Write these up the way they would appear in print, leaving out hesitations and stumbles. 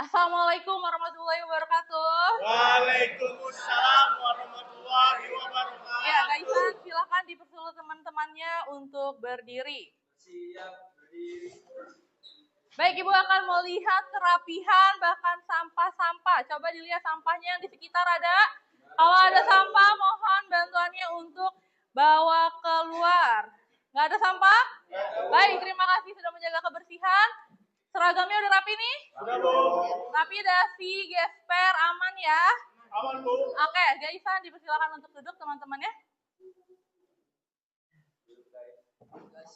Assalamualaikum warahmatullahi wabarakatuh. Waalaikumsalam warahmatullahi wabarakatuh. Ya, Kaisan, silakan dipersulut teman-temannya untuk berdiri. Siap berdiri. Baik, Ibu akan melihat kerapihan bahkan sampah-sampah. Coba dilihat sampahnya yang di sekitar ada. Kalau ada sampah, mohon bantuannya untuk bawa keluar. Nggak ada sampah? Baik, terima kasih sudah menjaga kebersihan. Seragamnya udah rapi nih? Sudah, Bu. Rapi, dasi, gesper, aman ya? Aman, Bu. Oke, Gaisan dipersilakan untuk duduk teman-temannya.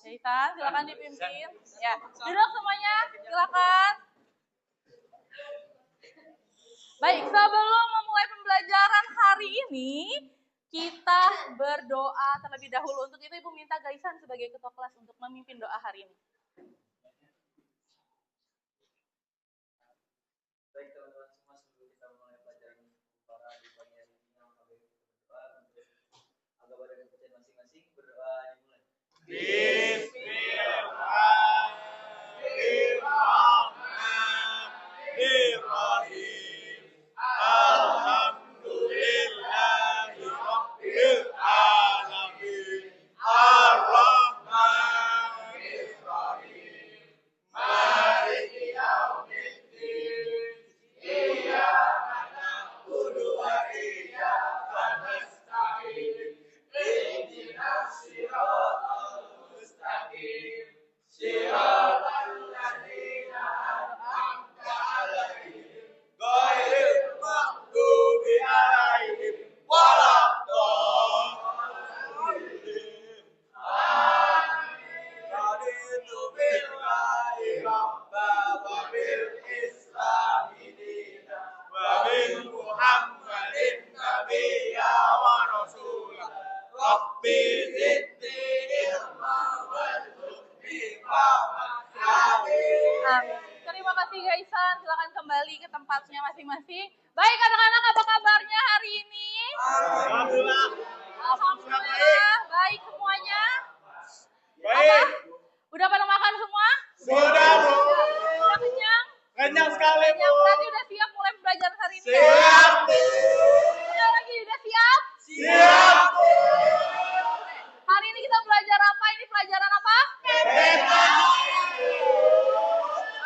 Gaisan, silakan dipimpin. Ya, duduk semuanya, silakan. Baik, sebelum memulai pembelajaran hari ini, kita berdoa terlebih dahulu. Untuk itu Ibu minta Gaisan sebagai ketua kelas untuk memimpin doa hari ini. Baik teman-teman semua, sebelum kita mulai pelajaran para di pagi hari ini, maka kita berdoa untuk agama dan kepercayaan masing-masing. Berdoa dimulai. Bismillahirrahmanirrahim. Alhamdulillahirabbil alamin. Ar-Rahmanir-Rahim. Maliki yaumiddin. Iyyaka na'budu wa iyyaka nasta'in. Ihdinas siratal mustaqim. Siratal ladzina an'amta 'alaihim ghairil maghdubi 'alaihim waladdallin. Raditu billahi rabban wa bil islami dinan wa bil Muhammadin nabiyya wa rasula. Rabbi zidni ilma warzuqni fahman. Amin. Amin. Terima kasih Gaisan, silakan kembali ke tempatnya masing-masing. Baik anak-anak, apa kabarnya hari ini? Alhamdulillah. Alhamdulillah, baik semuanya. Baik. Udah pada makan semua? Sudah, Bu. Udah kenyang? Kenyang sekali, Bu. Yang berarti udah siap mulai pembelajaran hari ini ya? Siap, Bu. Udah lagi, udah siap? Siap, Bu. Hari ini kita belajar apa? Ini pelajaran apa?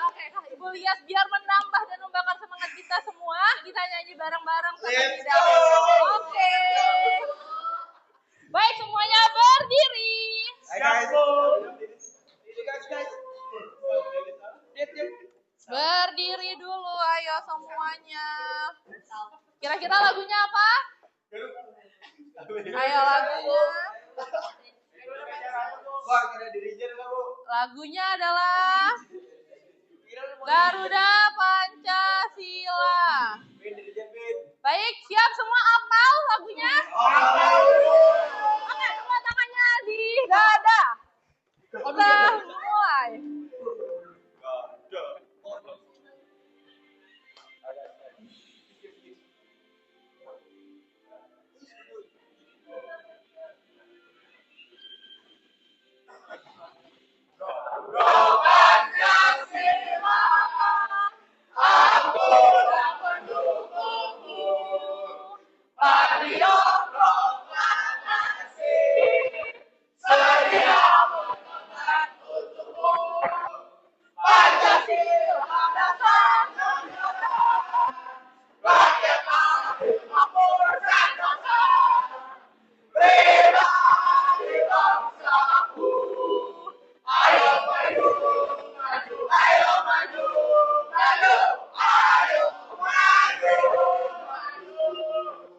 Oke, Ibu lihat biar menambah dan membakar semangat kita semua, kita nyanyi bareng-bareng terlebih dahulu. Oke. Baik, semuanya berdiri. Siap, Bu. Berdiri dulu, ayo semuanya. Kira-kira lagunya apa? Ayo lagunya. Lagunya adalah Garuda Pancasila. Baik, siap semua hafal lagunya? Oke, semua tangannya di dada. Kita mulai.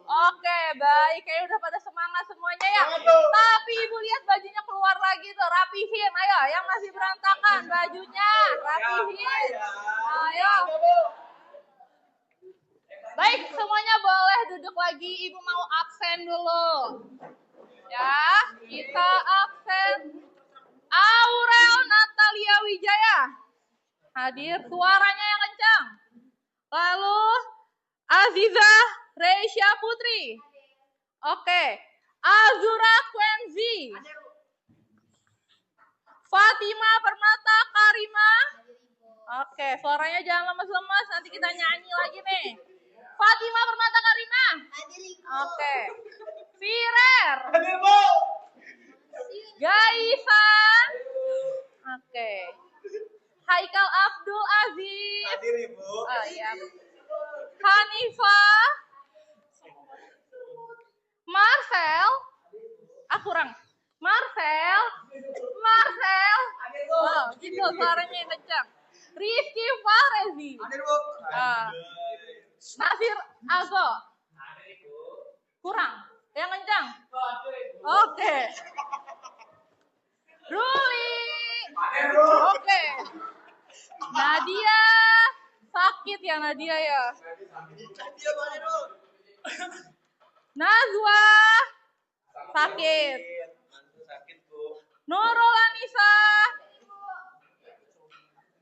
Oke, baik. Kayaknya udah pada semangat semuanya ya. Tapi Ibu lihat bajunya keluar lagi tuh. Rapihin. Ayo, yang masih berantakan bajunya. Rapihin. Ayo. Baik, semuanya boleh duduk lagi. Ibu mau absen dulu. Ya, kita absen. Aurel Natalia Wijaya. Hadir, suaranya yang kencang. Lalu Aziza Reisha Putri. Oke. Azura Kwenzi. Fatima Permata Karima. Oke, suaranya jangan lemes-lemes, nanti kita nyanyi lagi nih. Fatima Permata Karina. Oke. Firer. Hadir, Bu. Gaisan. Oke. Haikal Abdul Aziz. Hadir, Ibu. Oh iya. Hanifah. Marcel. Kurang. Marcel. Oh, gitu suaranya yang kencang. Rizky Farezi. Hadir, Bu. Nasir Ago. Kurang. Yang kencang. Oke. Ruli. Oke. Nadia. Sakit ya Nadia ya. Nazwa. Sakit. Sakit, Bu. Nurul Anissa.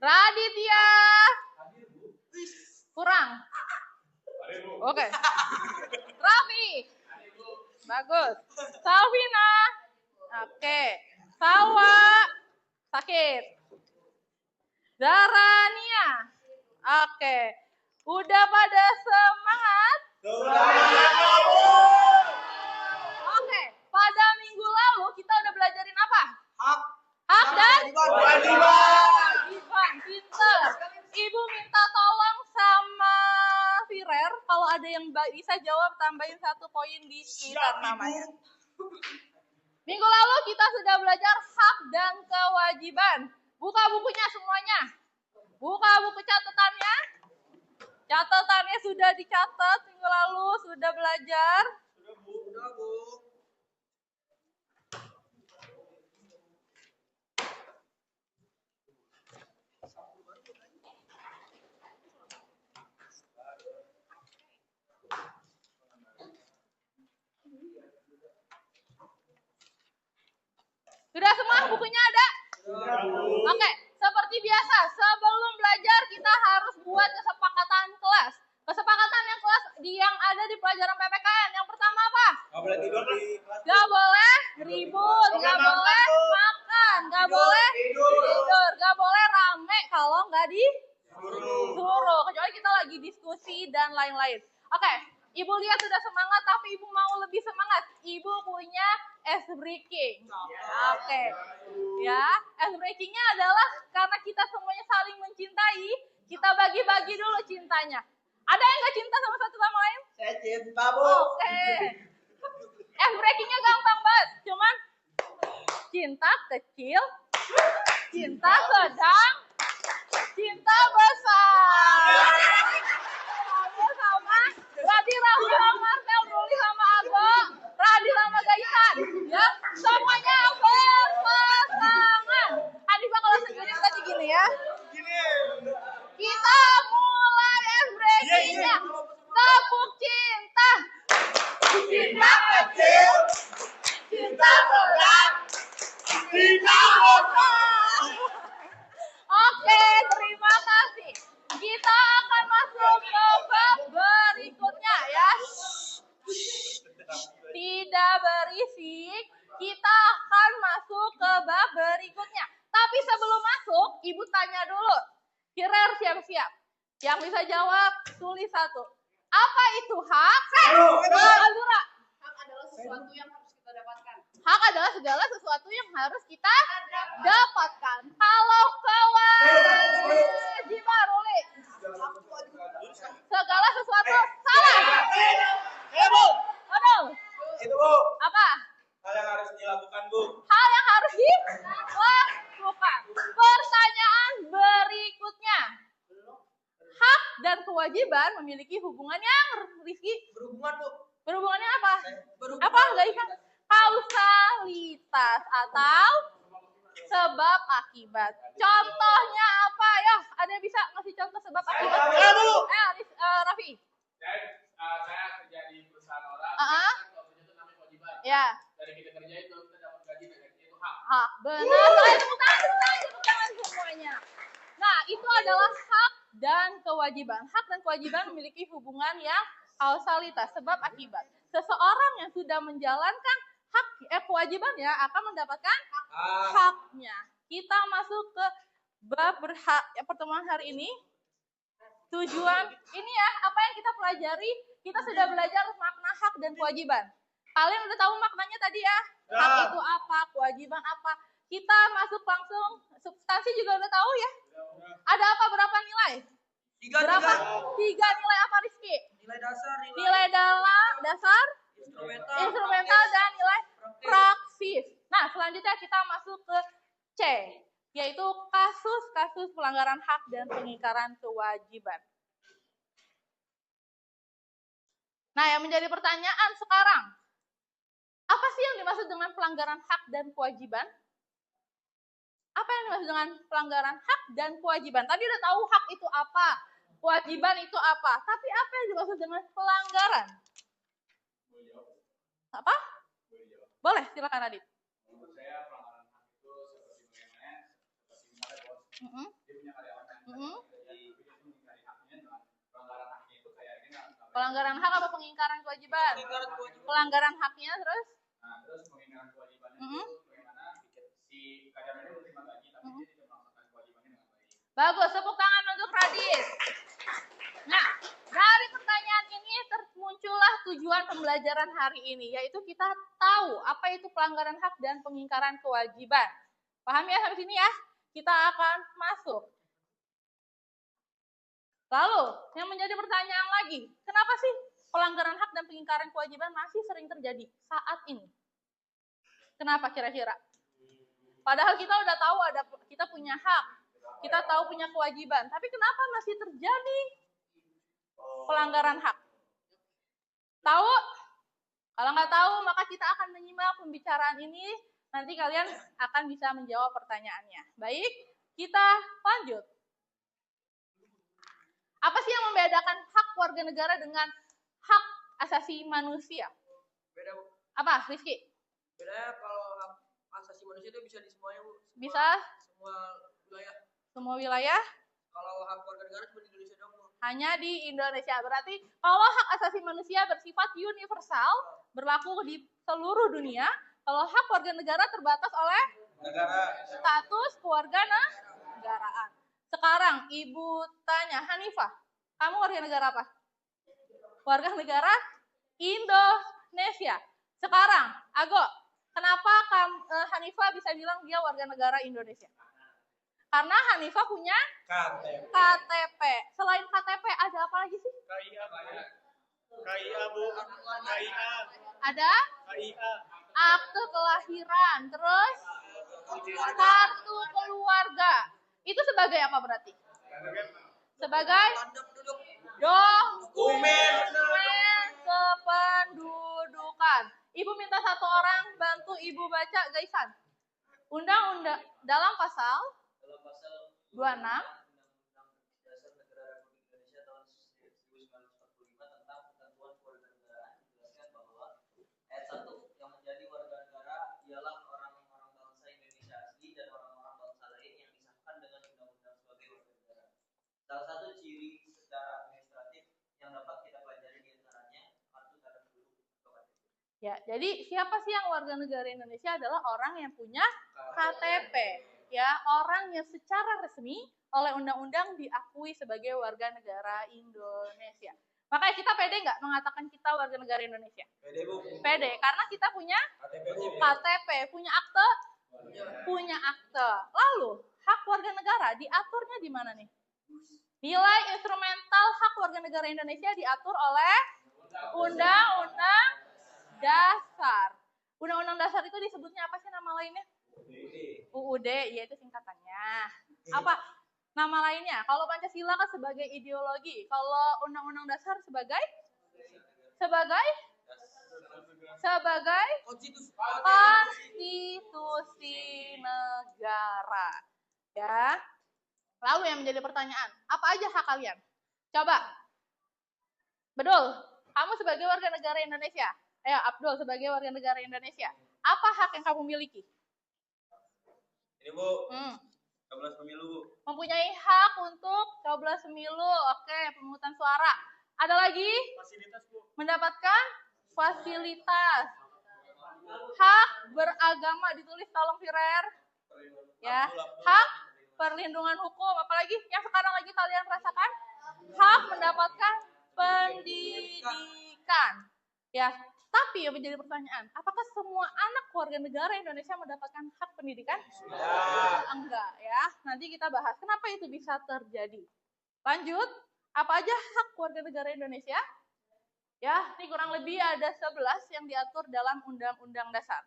Raditya. Kurang. Oke. Raffi. Bagus. Salvina. Oke. Sawa. Sakit. Zarania. Oke. Udah pada semangat? Oke. Pada minggu lalu kita udah belajarin apa? Hak dan kewajiban. Pinter. Ibu minta tolong sama Firer kalau ada yang bisa jawab tambahin 1 poin di sekitar namanya. Minggu lalu kita sudah belajar hak dan kewajiban. Buka bukunya semuanya. Buka buku catatannya. Catatannya sudah dicatat minggu lalu, sudah belajar. Sudah, Bu. Sudah semua bukunya ada? Oke, seperti biasa, sebelum belajar kita harus buat kesepakatan kelas. Kesepakatan yang ada di pelajaran PPKN. Yang pertama apa? Nggak boleh tidur di kelas. Gak boleh ribut, gak boleh makan, gak boleh tidur, gak boleh rame kalau nggak disuruh. Kecuali kita lagi diskusi dan lain-lain. Oke, Ibu lihat sudah semangat, tapi Ibu mau lebih semangat. Ibu punya ice breaking. Oke, ya, ice breakingnya adalah karena kita semuanya saling mencintai, kita bagi-bagi dulu cintanya. Ada yang nggak cinta sama satu sama lain? Saya cinta, Bu. Oke. Ice breakingnya gampang banget, cuman cinta kecil, cinta sedang, cinta besar. Kamu sama Radi sama Marcel, Ruli sama Ago, Radi sama Gaisan, ya semuanya berpasangan. Hanifah kalau sendiri tadi gini ya. Gini. Kita mulai ice breakingnya. Tepuk cinta. Cinta kecil, Cinta sedang. cinta besar. Oke, terima kasih. Kita akan masuk ke bab berikutnya ya. Tidak berisik. Kita akan masuk ke bab berikutnya. Tapi sebelum masuk, Ibu tanya dulu. Firer siap-siap. Yang bisa jawab, tulis 1. Apa itu hak? Azura. Hak adalah sesuatu yang harus kita dapatkan. Hak adalah segala sesuatu yang harus kita dapatkan. Kalau kewajiban, Ruli. Segala sesuatu salah. Bu. Aduh, Itu, Bu. apa? Hal yang harus dilakukan, Bu. Hal yang harus dilakukan. Pertanyaan berikutnya. Hak dan kewajiban memiliki hubungan yang Rizky. Berhubungan, Bu. Berhubungannya apa? Berhubungan. Apa? Gak bisa. Kausalitas atau sebab akibat. Contohnya apa? Ya, ada yang bisa ngasih contoh sebab akibat? Ya, Bu. Raffi. Saya kerja di perusahaan orang, Ah, waktunya itu namanya kewajiban. ya. Dari kita kerja itu kita dapat gaji dan gaji itu hak. Hak. Benar. Saya tepuk tangan semuanya. Nah, itu adalah hak dan kewajiban. Hak dan kewajiban memiliki hubungan yang kausalitas, sebab akibat. Seseorang yang sudah menjalankan kewajibannya akan mendapatkan haknya. Kita masuk ke pertemuan hari ini. Tujuan ini ya, apa yang kita pelajari, kita sudah belajar makna hak dan kewajiban. Kalian udah tahu maknanya tadi ya? Hak itu apa, kewajiban apa. Kita masuk langsung, substansi juga udah tahu ya? Ada apa, berapa nilai? Berapa? 3 nilai apa, Rizky? Nilai dasar, Nilai dasar, instrumental, dan nilai praksis. Nah, selanjutnya kita masuk ke C, yaitu kasus-kasus pelanggaran hak dan pengingkaran kewajiban. Nah, yang menjadi pertanyaan sekarang, apa sih yang dimaksud dengan pelanggaran hak dan kewajiban? Apa yang dimaksud dengan pelanggaran hak dan kewajiban? Tadi udah tahu hak itu apa, kewajiban itu apa, tapi apa yang dimaksud dengan pelanggaran? Apa? Boleh, silakan Adit. Menurut saya pelanggaran hak itu seperti misalnya bos, dia punya karyawan kan, jadi dia mengingkari haknya dengan pelanggaran haknya itu kayak ini Pelanggaran hak apa pengingkaran kewajiban? Pelanggaran haknya terus? Nah, terus pengingkaran kewajibannya itu bagaimana si karyawan itu menerima gaji tapi dia tidak melaksanakan kewajibannya dengan baik. Bagus, tepuk tangan untuk Radit. Nah, dari pertanyaan ini muncullah tujuan pembelajaran hari ini, yaitu kita tahu apa itu pelanggaran hak dan pengingkaran kewajiban. Paham ya sampai sini ya? Kita akan masuk. Lalu, yang menjadi pertanyaan lagi, kenapa sih pelanggaran hak dan pengingkaran kewajiban masih sering terjadi saat ini? Kenapa kira-kira? Padahal kita udah tahu kita punya hak, kita tahu punya kewajiban, tapi kenapa masih terjadi pelanggaran hak? Tahu? Kalau nggak tahu, maka kita akan menyimak pembicaraan ini. Nanti kalian akan bisa menjawab pertanyaannya. Baik, kita lanjut. Apa sih yang membedakan hak warga negara dengan hak asasi manusia? Beda, Bu. Apa, Rizky? Bedanya kalau hak asasi manusia itu bisa di semuanya, Bu. Bisa? Semua wilayah. Semua wilayah? Kalau hak warga negara cuma di Indonesia doang, Bu. Hanya di Indonesia. Berarti kalau hak asasi manusia bersifat universal, berlaku di seluruh dunia. Kalau hak warga negara terbatas oleh status kewarganegaraan. Sekarang Ibu tanya, Hanifah, kamu warga negara apa? Warga negara Indonesia. Sekarang, Ago, kenapa Hanifah bisa bilang dia warga negara Indonesia? Karena Hanifah punya KTP. Selain KTP, ada apa lagi sih? KIA, Bu. KIA. Ada? KIA. Akte kelahiran. Terus? Kartu keluarga. Itu sebagai apa berarti? Sebagai dokumen kependudukan. Ibu minta satu orang bantu Ibu baca gaisan. Undang-undang dalam pasal 26 Undang-Undang Dasar Negara Republik Indonesia tahun 1945 tentang ketentuan kewarganegaraan dijelaskan bahwa ayat 1 yang menjadi warga negara ialah orang-orang bangsa Indonesia asli dan orang-orang bangsa lain yang disahkan dengan undang-undang sebagai warga negara. Salah satu ciri secara administratif yang dapat kita pelajari di antaranya kartu tanda penduduk atau KTP. Ya, jadi siapa sih yang warga negara Indonesia adalah orang yang punya KTP. Ya, orang yang secara resmi oleh undang-undang diakui sebagai warga negara Indonesia. Makanya kita pede nggak mengatakan kita warga negara Indonesia? Pede, Bu. Pede, karena kita punya KTP, punya akte, punya akte. Lalu, hak warga negara diaturnya di mana nih? Nilai instrumental hak warga negara Indonesia diatur oleh Undang-Undang Dasar. Undang-Undang Dasar itu disebutnya apa sih nama lainnya? UUD, yaitu singkatannya. Apa nama lainnya? Kalau Pancasila kan sebagai ideologi, kalau Undang-Undang Dasar sebagai konstitusi negara. Ya. Lalu yang menjadi pertanyaan, apa aja hak kalian? Coba. Bedul, kamu sebagai warga negara Indonesia. Ayo, Abdul sebagai warga negara Indonesia. Apa hak yang kamu miliki? Ini, Bu. 12 pemilu, Bu. Mempunyai hak untuk coblos pemilu. Oke, pemungutan suara. Ada lagi? Fasilitas, Bu. Mendapatkan fasilitas. Hak beragama ditulis tolong Firer. Ya, hak perlindungan hukum, apalagi yang sekarang lagi kalian rasakan, hak mendapatkan pendidikan. Ya, tapi yang menjadi pertanyaan, apakah semua anak warga negara Indonesia mendapatkan hak pendidikan? Enggak ya. Nanti kita bahas kenapa itu bisa terjadi. Lanjut, apa aja hak warga negara Indonesia? Ya, ini kurang lebih ada 11 yang diatur dalam Undang-Undang Dasar.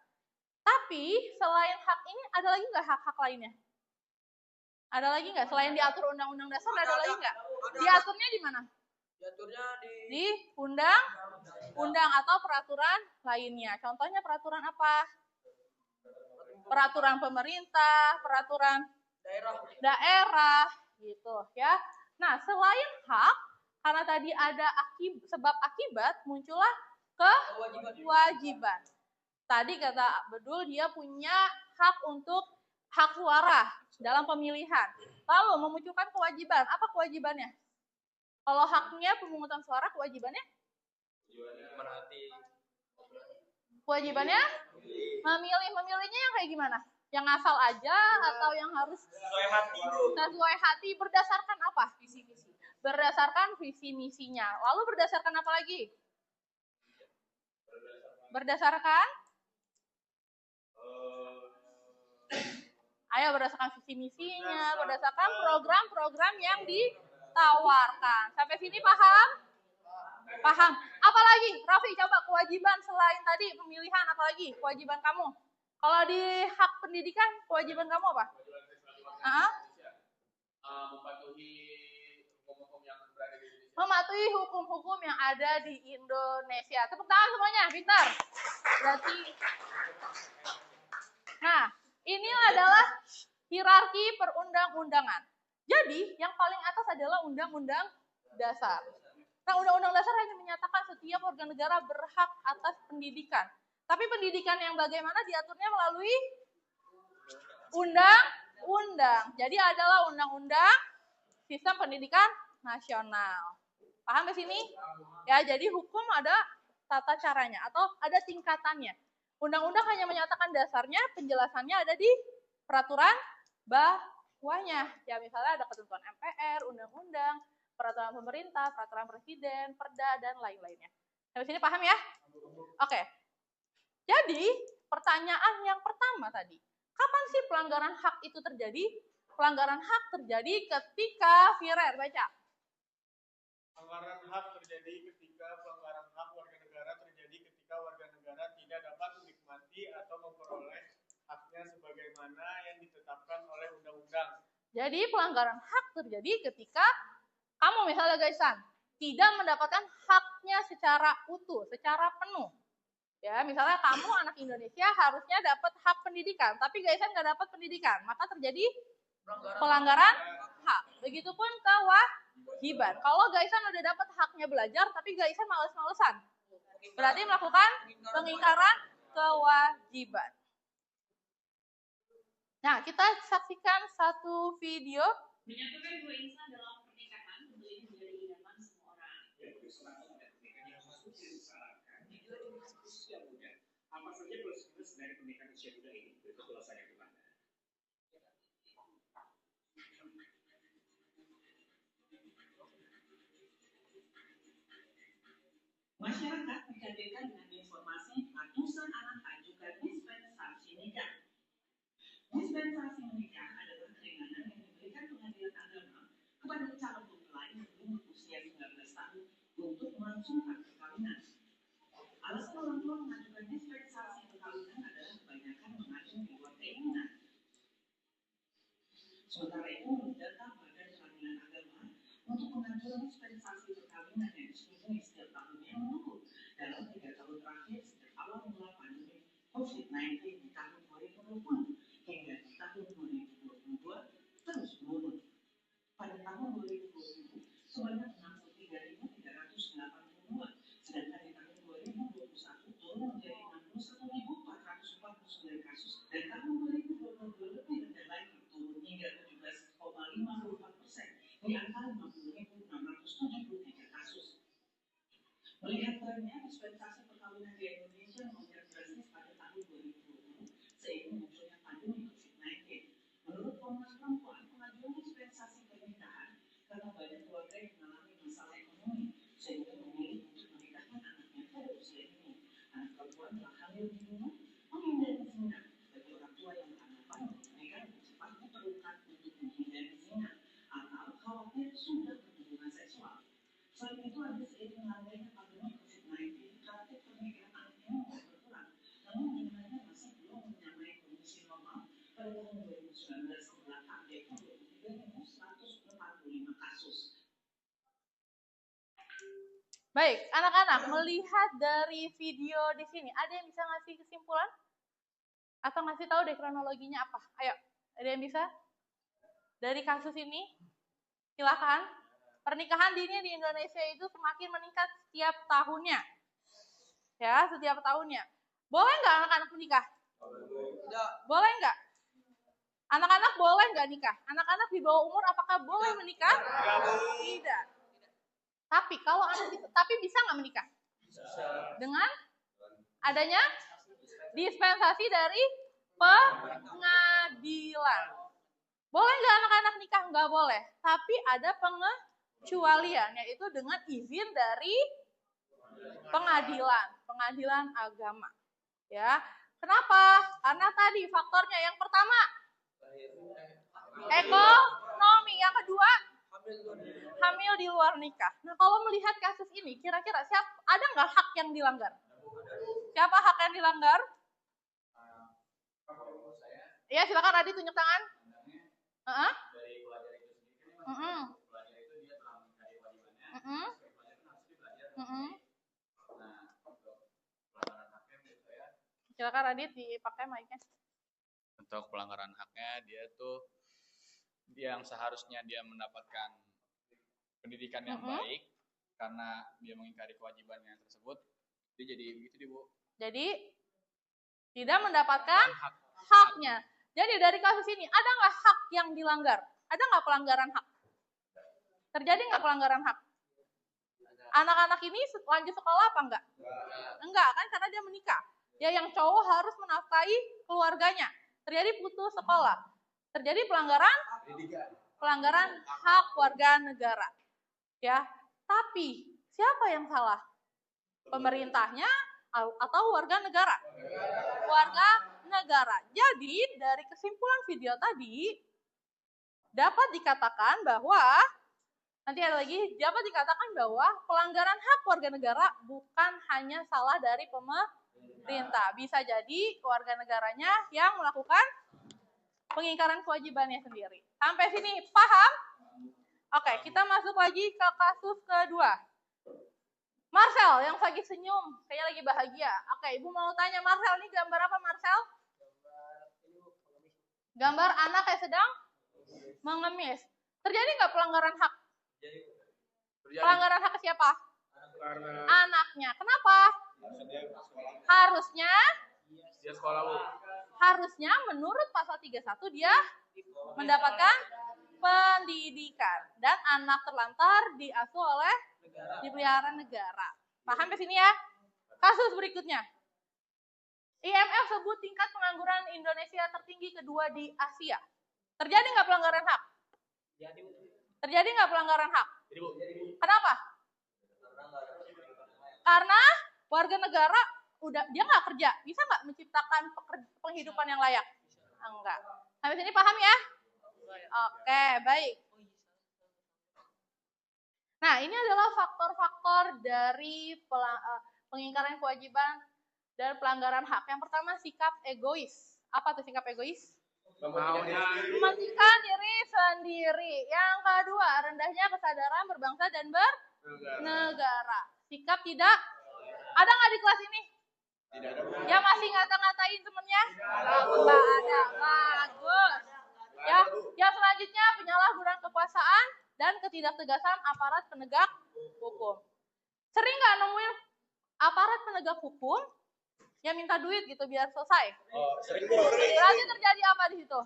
Tapi selain hak ini ada lagi nggak hak-hak lainnya? Ada lagi nggak? Selain diatur Undang-Undang Dasar ada lagi nggak? Diaturnya di mana? Diaturnya Di undang-undang atau peraturan lainnya. Contohnya peraturan apa? Peraturan pemerintah, peraturan daerah gitu ya. Nah, selain hak, karena tadi ada sebab akibat, muncullah kewajiban. Tadi kata Bedul dia punya hak untuk hak suara dalam pemilihan. Lalu memunculkan kewajiban. Apa kewajibannya? Kalau haknya pemungutan suara, kewajibannya? Kewajibannya? Memilih. Memilihnya yang kayak gimana? Yang asal aja atau yang harus sesuai hati? Berdasarkan apa? Visi-misi. Berdasarkan visi misinya. Lalu berdasarkan apa lagi? Berdasarkan? Ayo, berdasarkan visi misinya, berdasarkan program-program yang ditawarkan. Sampai sini paham? Paham. Apalagi, Raffi, coba kewajiban selain tadi pemilihan, apalagi kewajiban kamu? Kalau di hak pendidikan, kewajiban kamu apa? Mematuhi hukum-hukum yang ada di Indonesia. Tepuk tangan semuanya, pintar. Berarti, nah, ini adalah hierarki perundang-undangan. Jadi, yang paling atas adalah Undang-Undang Dasar. Nah, Undang-Undang Dasar hanya menyatakan setiap warga negara berhak atas pendidikan. Tapi pendidikan yang bagaimana diaturnya melalui undang-undang. Jadi adalah undang-undang sistem pendidikan nasional. Paham di sini? Ya, jadi hukum ada tata caranya atau ada tingkatannya. Undang-undang hanya menyatakan dasarnya, penjelasannya ada di peraturan bawahnya. Ya, misalnya ada ketentuan MPR, undang-undang, peraturan pemerintah, peraturan presiden, perda, dan lain-lainnya. Sampai sini paham ya? Oke. Jadi, pertanyaan yang pertama tadi, kapan sih pelanggaran hak itu terjadi? Pelanggaran hak terjadi ketika, Firer, baca. Pelanggaran hak terjadi ketika pelanggaran hak warga negara terjadi ketika warga negara tidak dapat menikmati atau memperoleh haknya sebagaimana yang ditetapkan oleh undang-undang. Jadi, pelanggaran hak terjadi ketika kamu misalnya Gaisan tidak mendapatkan haknya secara utuh, secara penuh. Ya, misalnya kamu anak Indonesia harusnya dapat hak pendidikan, tapi Gaisan nggak dapat pendidikan, maka terjadi pelanggaran hak. Begitupun kewajiban. Kalau Gaisan udah dapat haknya belajar, tapi Gaisan males-malesan, berarti melakukan pengingkaran kewajiban. Nah, kita saksikan satu video. Menyatukan dua insan dalam pernikahan menjadi idaman semua orang. Apa saja plus-plus dari pernikahan usia muda ini? Berikut ulasannya untuk Anda. Masyarakat dikagetkan dengan informasi ratusan anak ajukan dispensasi nikah. Dispensasi menikah adalah keringanan yang diberikan pengadilan agama kepada calon mempelai sebelum usia 19 tahun untuk melangsungkan perkawinan. Alasan orang tua mengajukan dispensasi perkawinan adalah kebanyakan mengandung di luar keinginan. Sementara itu, menurut data Badan Peradilan Agama, untuk pengajuan dispensasi perkawinan yang disetujui setiap tahunnya menurun dalam 3 tahun terakhir sejak awal mula pandemi COVID-19 di tahun 2020 hingga di tahun 2022 terus menurun. Pada tahun 2020 sebanyak 63.382, sedangkan di tahun 2021 turun menjadi 61.449 kasus dan tahun 2022 lebih rendah lagi, turun hingga 17,54% di angka 50.673 kasus. Melihat trennya, dispensasi perkawinan di Indonesia melonjak drastis pada tahun 2020 seiring munculnya pandemi COVID-19. Menurut Komnas Perempuan, pengajuan Baik, anak-anak melihat dari video di sini, ada yang bisa ngasih kesimpulan? Atau ngasih tahu deh kronologinya apa? Ayo, ada yang bisa? Dari kasus ini, silakan. Pernikahan dini di Indonesia itu semakin meningkat setiap tahunnya. Ya, setiap tahunnya. Boleh nggak anak-anak menikah? Boleh nggak? Anak-anak boleh nggak nikah? Anak-anak di bawah umur apakah boleh menikah? Tidak. Tapi bisa nggak menikah? Dengan adanya dispensasi dari pengadilan. Boleh nggak anak-anak nikah? Nggak boleh. Tapi ada pengecualian, yaitu dengan izin dari pengadilan agama. Ya, kenapa? Karena tadi faktornya yang pertama ekonomi, yang kedua hamil di luar nikah. Nah, kalau melihat kasus ini, kira-kira ada nggak hak yang dilanggar? Siapa hak yang dilanggar? Ya, silakan Radit tunjuk tangan. Dari pelajar itu sendiri kan pelajar itu dia telah mengingkari kewajibannya. Pelajar kan harus belajar. Nah, untuk pelanggaran haknya menurut saya. Silakan Radit dipakai mic-nya. Untuk pelanggaran haknya dia yang seharusnya dia mendapatkan pendidikan yang baik karena dia mengingkari kewajibannya tersebut, dia jadi begitu Bu. Jadi tidak mendapatkan haknya. Jadi dari kasus ini ada nggak hak yang dilanggar? Ada nggak pelanggaran hak? Terjadi nggak pelanggaran hak? Anak-anak ini lanjut sekolah apa enggak? Enggak kan, karena dia menikah. Ya, yang cowok harus menafkahi keluarganya. Terjadi putus sekolah. Terjadi pelanggaran hak warga negara. Ya, tapi siapa yang salah? Pemerintahnya atau warga negara? Warga negara. Jadi dari kesimpulan video tadi dapat dikatakan bahwa pelanggaran hak warga negara bukan hanya salah dari pemerintah. Bisa jadi warga negaranya yang melakukan pengingkaran kewajibannya sendiri. Sampai sini paham? Oke, kita masuk lagi ke kasus kedua. Marcel yang lagi senyum, kayaknya lagi bahagia. Oke, Ibu mau tanya Marcel, ini gambar apa Marcel? Gambar anak yang sedang mengemis. Terjadi nggak pelanggaran hak? Pelanggaran hak ke siapa? Anaknya. Kenapa? Harusnya Dia sekolah Bu. Harusnya menurut pasal 31 dia mendapatkan pendidikan dan anak terlantar diasuh oleh dipelihara negara. Paham ke sini ya? Kasus berikutnya. IMF sebut tingkat pengangguran Indonesia tertinggi kedua di Asia. Terjadi nggak pelanggaran hak? Terjadi nggak pelanggaran hak? Kenapa? Karena warga negara dia nggak kerja, bisa nggak menciptakan penghidupan yang layak? Enggak. Sampai sini paham ya? Oke, baik. Nah, ini adalah faktor-faktor dari pengingkaran kewajiban dan pelanggaran hak. Yang pertama, sikap egois. Apa tuh sikap egois? Mementingkan diri sendiri. Yang kedua, rendahnya kesadaran berbangsa dan bernegara. Sikap tidak ada nggak di kelas ini? Tidak ada. Yang masih ngata-ngatain temennya? Nggak ada. Bagus. Ya, yang selanjutnya penyalahgunaan kekuasaan dan ketidaktegasan aparat penegak hukum. Sering nggak nemuin aparat penegak hukum yang minta duit gitu biar selesai? Sering. Berarti terjadi apa di situ?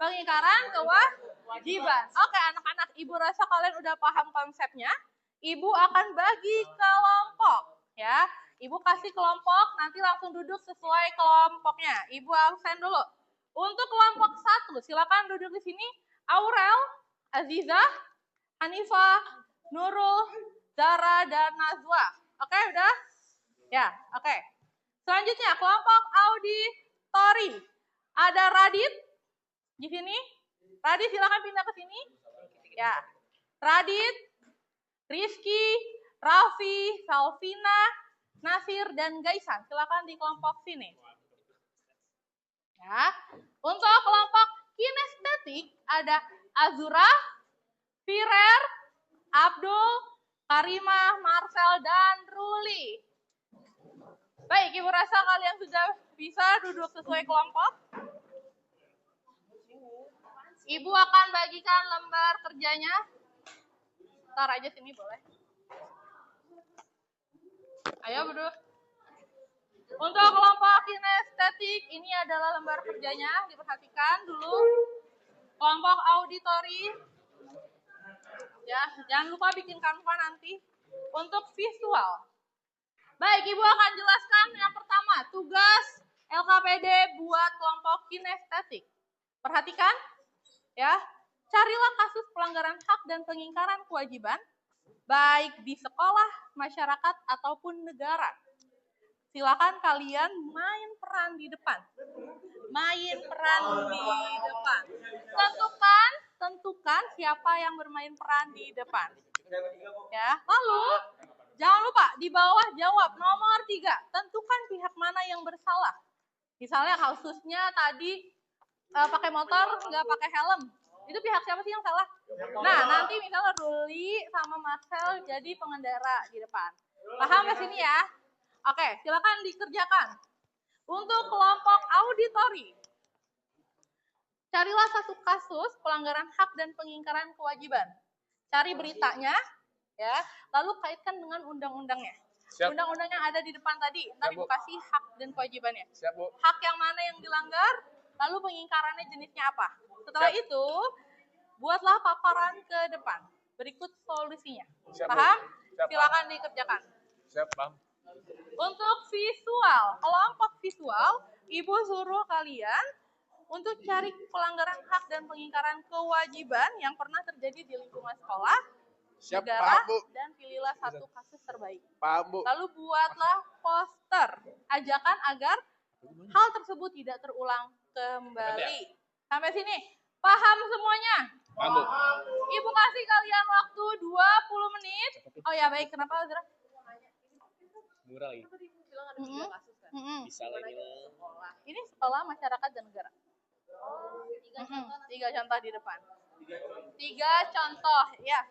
Pengingkaran kewajiban. Oke, anak-anak, Ibu rasa kalian udah paham konsepnya. Ibu akan bagi kelompok, ya. Ibu kasih kelompok, nanti langsung duduk sesuai kelompoknya. Ibu absen dulu. Untuk kelompok 1, silakan duduk di sini. Aurel, Azizah, Hanifah, Nurul, Zara, dan Nazwa. Oke, udah? Ya, oke. Selanjutnya, kelompok auditori. Ada Radit di sini. Radit, silakan pindah ke sini. Ya, Radit, Rizky, Raffi, Salvina, Nasir, dan Gaisan. Silakan di kelompok sini. Ya. Untuk kelompok kinestetik ada Azura, Firer, Abdul, Karimah, Marcel, dan Ruli. Baik, Ibu rasa kalian sudah bisa duduk sesuai kelompok. Ibu akan bagikan lembar kerjanya. Ntar aja sini boleh. Ayo duduk. Untuk kelompok kinestetik, ini adalah lembar kerjanya. Diperhatikan dulu. Kelompok auditori. Ya, jangan lupa bikin kanva nanti. Untuk visual. Baik, Ibu akan jelaskan yang pertama, tugas LKPD buat kelompok kinestetik. Perhatikan, ya. Carilah kasus pelanggaran hak dan pengingkaran kewajiban, baik di sekolah, masyarakat, ataupun negara. Silakan kalian main peran di depan. Main peran di depan. Tentukan siapa yang bermain peran di depan. Ya, lalu jangan lupa di bawah jawab nomor 3. Tentukan pihak mana yang bersalah. Misalnya kasusnya tadi pakai motor nggak pakai helm. Itu pihak siapa sih yang salah? Nah, nanti misalnya Ruli sama Marcel jadi pengendara di depan. Paham ke sini ya? Oke, silakan dikerjakan. Untuk kelompok auditori, carilah satu kasus pelanggaran hak dan pengingkaran kewajiban. Cari beritanya, ya, lalu kaitkan dengan undang-undangnya. Undang-undang yang ada di depan tadi, ntar Ibu kasih hak dan kewajibannya. Siap, Bu. Hak yang mana yang dilanggar, lalu pengingkarannya jenisnya apa. Setelah itu, buatlah paparan ke depan. Berikut solusinya. Siap, Paham? Siap, Silakan dikerjakan. Siap, Bang. Untuk visual, kelompok visual, Ibu suruh kalian untuk cari pelanggaran hak dan pengingkaran kewajiban yang pernah terjadi di lingkungan sekolah, Siap, negara, paham, Bu. dan pilihlah satu kasus terbaik. Paham, Bu. Lalu buatlah poster, ajakan agar hal tersebut tidak terulang kembali. Sampai sini, paham semuanya? Paham, Bu. Ibu kasih kalian waktu 20 menit. Oh ya, baik. Kenapa, Azra? Murah lagi. Bisa lagi. Ini sekolah, masyarakat, dan negara. 3 contoh di depan. 3 contoh, ya.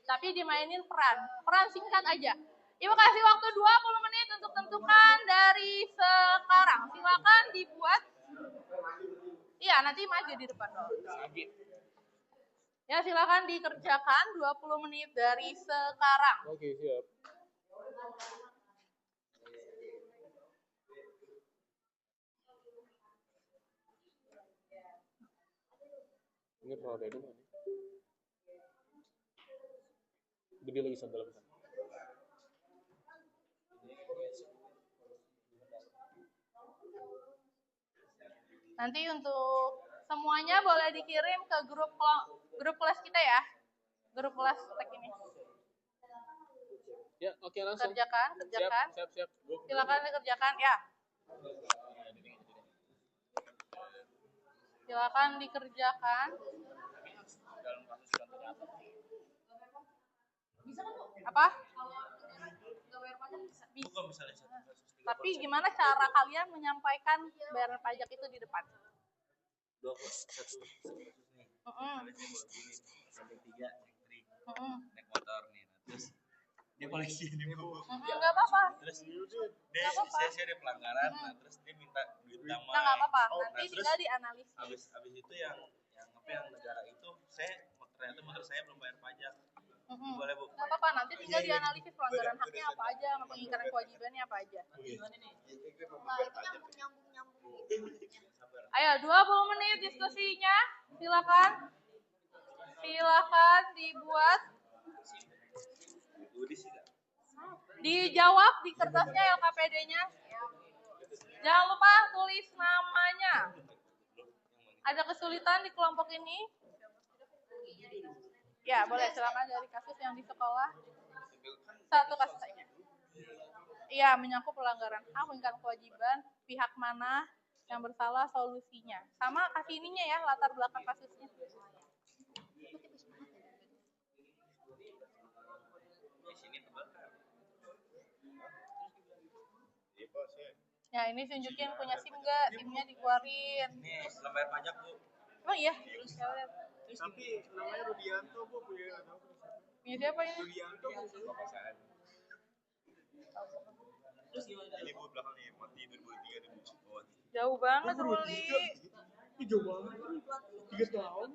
Tapi dimainin peran singkat aja. Ibu kasih waktu 20 menit untuk tentukan dari sekarang. Silakan dibuat. Iya, nanti maju di depan dong. Ya, silakan dikerjakan 20 menit dari sekarang. Oke, siap. Ini roda itu mana? Gede lagi sandal besar. Nanti untuk semuanya boleh dikirim ke grup kelas kita ya. Grup kelas tek ini. Ya, oke langsung. Kerjakan. Siap. Silakan dikerjakan ya. Silakan dikerjakan. Dalam kasus contohnya apa? Bisa kan, Bu? Apa? Nggak bayar pajak bisa. Bisa. Tapi gimana cara kalian menyampaikan bayaran pajak itu di depan? Dua satu nih. Sampai 3 naik motor nih. Terus dia polisi di buku. Enggak apa-apa. Terus saya ada pelanggaran. Nah, terus dia minta duit damai. Nah, enggak apa-apa. Nah, Nanti terus tinggal dianalisis. habis itu yang negara itu ternyata motor saya belum bayar pajak. Boleh, Bu? Enggak apa-apa. Nanti tinggal dianalisis pelanggaran haknya apa aja, sama pengingkaran kewajibannya apa aja. Nah, itu nyambung. Ayo, 20 menit diskusinya. Silakan dibuat. Dijawab di kertasnya LKPD-nya. Jangan lupa tulis namanya. Ada kesulitan di kelompok ini? Ya, boleh. Silakan dari kasus yang di sekolah. Satu kasus saja. Iya, menyangkut pelanggaran hak, pengingkaran kewajiban, pihak mana yang bersalah, solusinya. Sama kasih ininya ya, latar belakang kasusnya. Ya, ini tunjukin punya SIM nggak? SIM-nya dikeluarin. Ini lembar pajak, Bu. Emang iya? Tapi namanya Rudianto, Bu, punya Punya siapa ini? Yulianto Bapak saya. Terus gimana? Ini bu belakang nih, mati 2003 nih bu. Oh, Jauh banget Ruli. Ih, jauh banget. 3 tahun.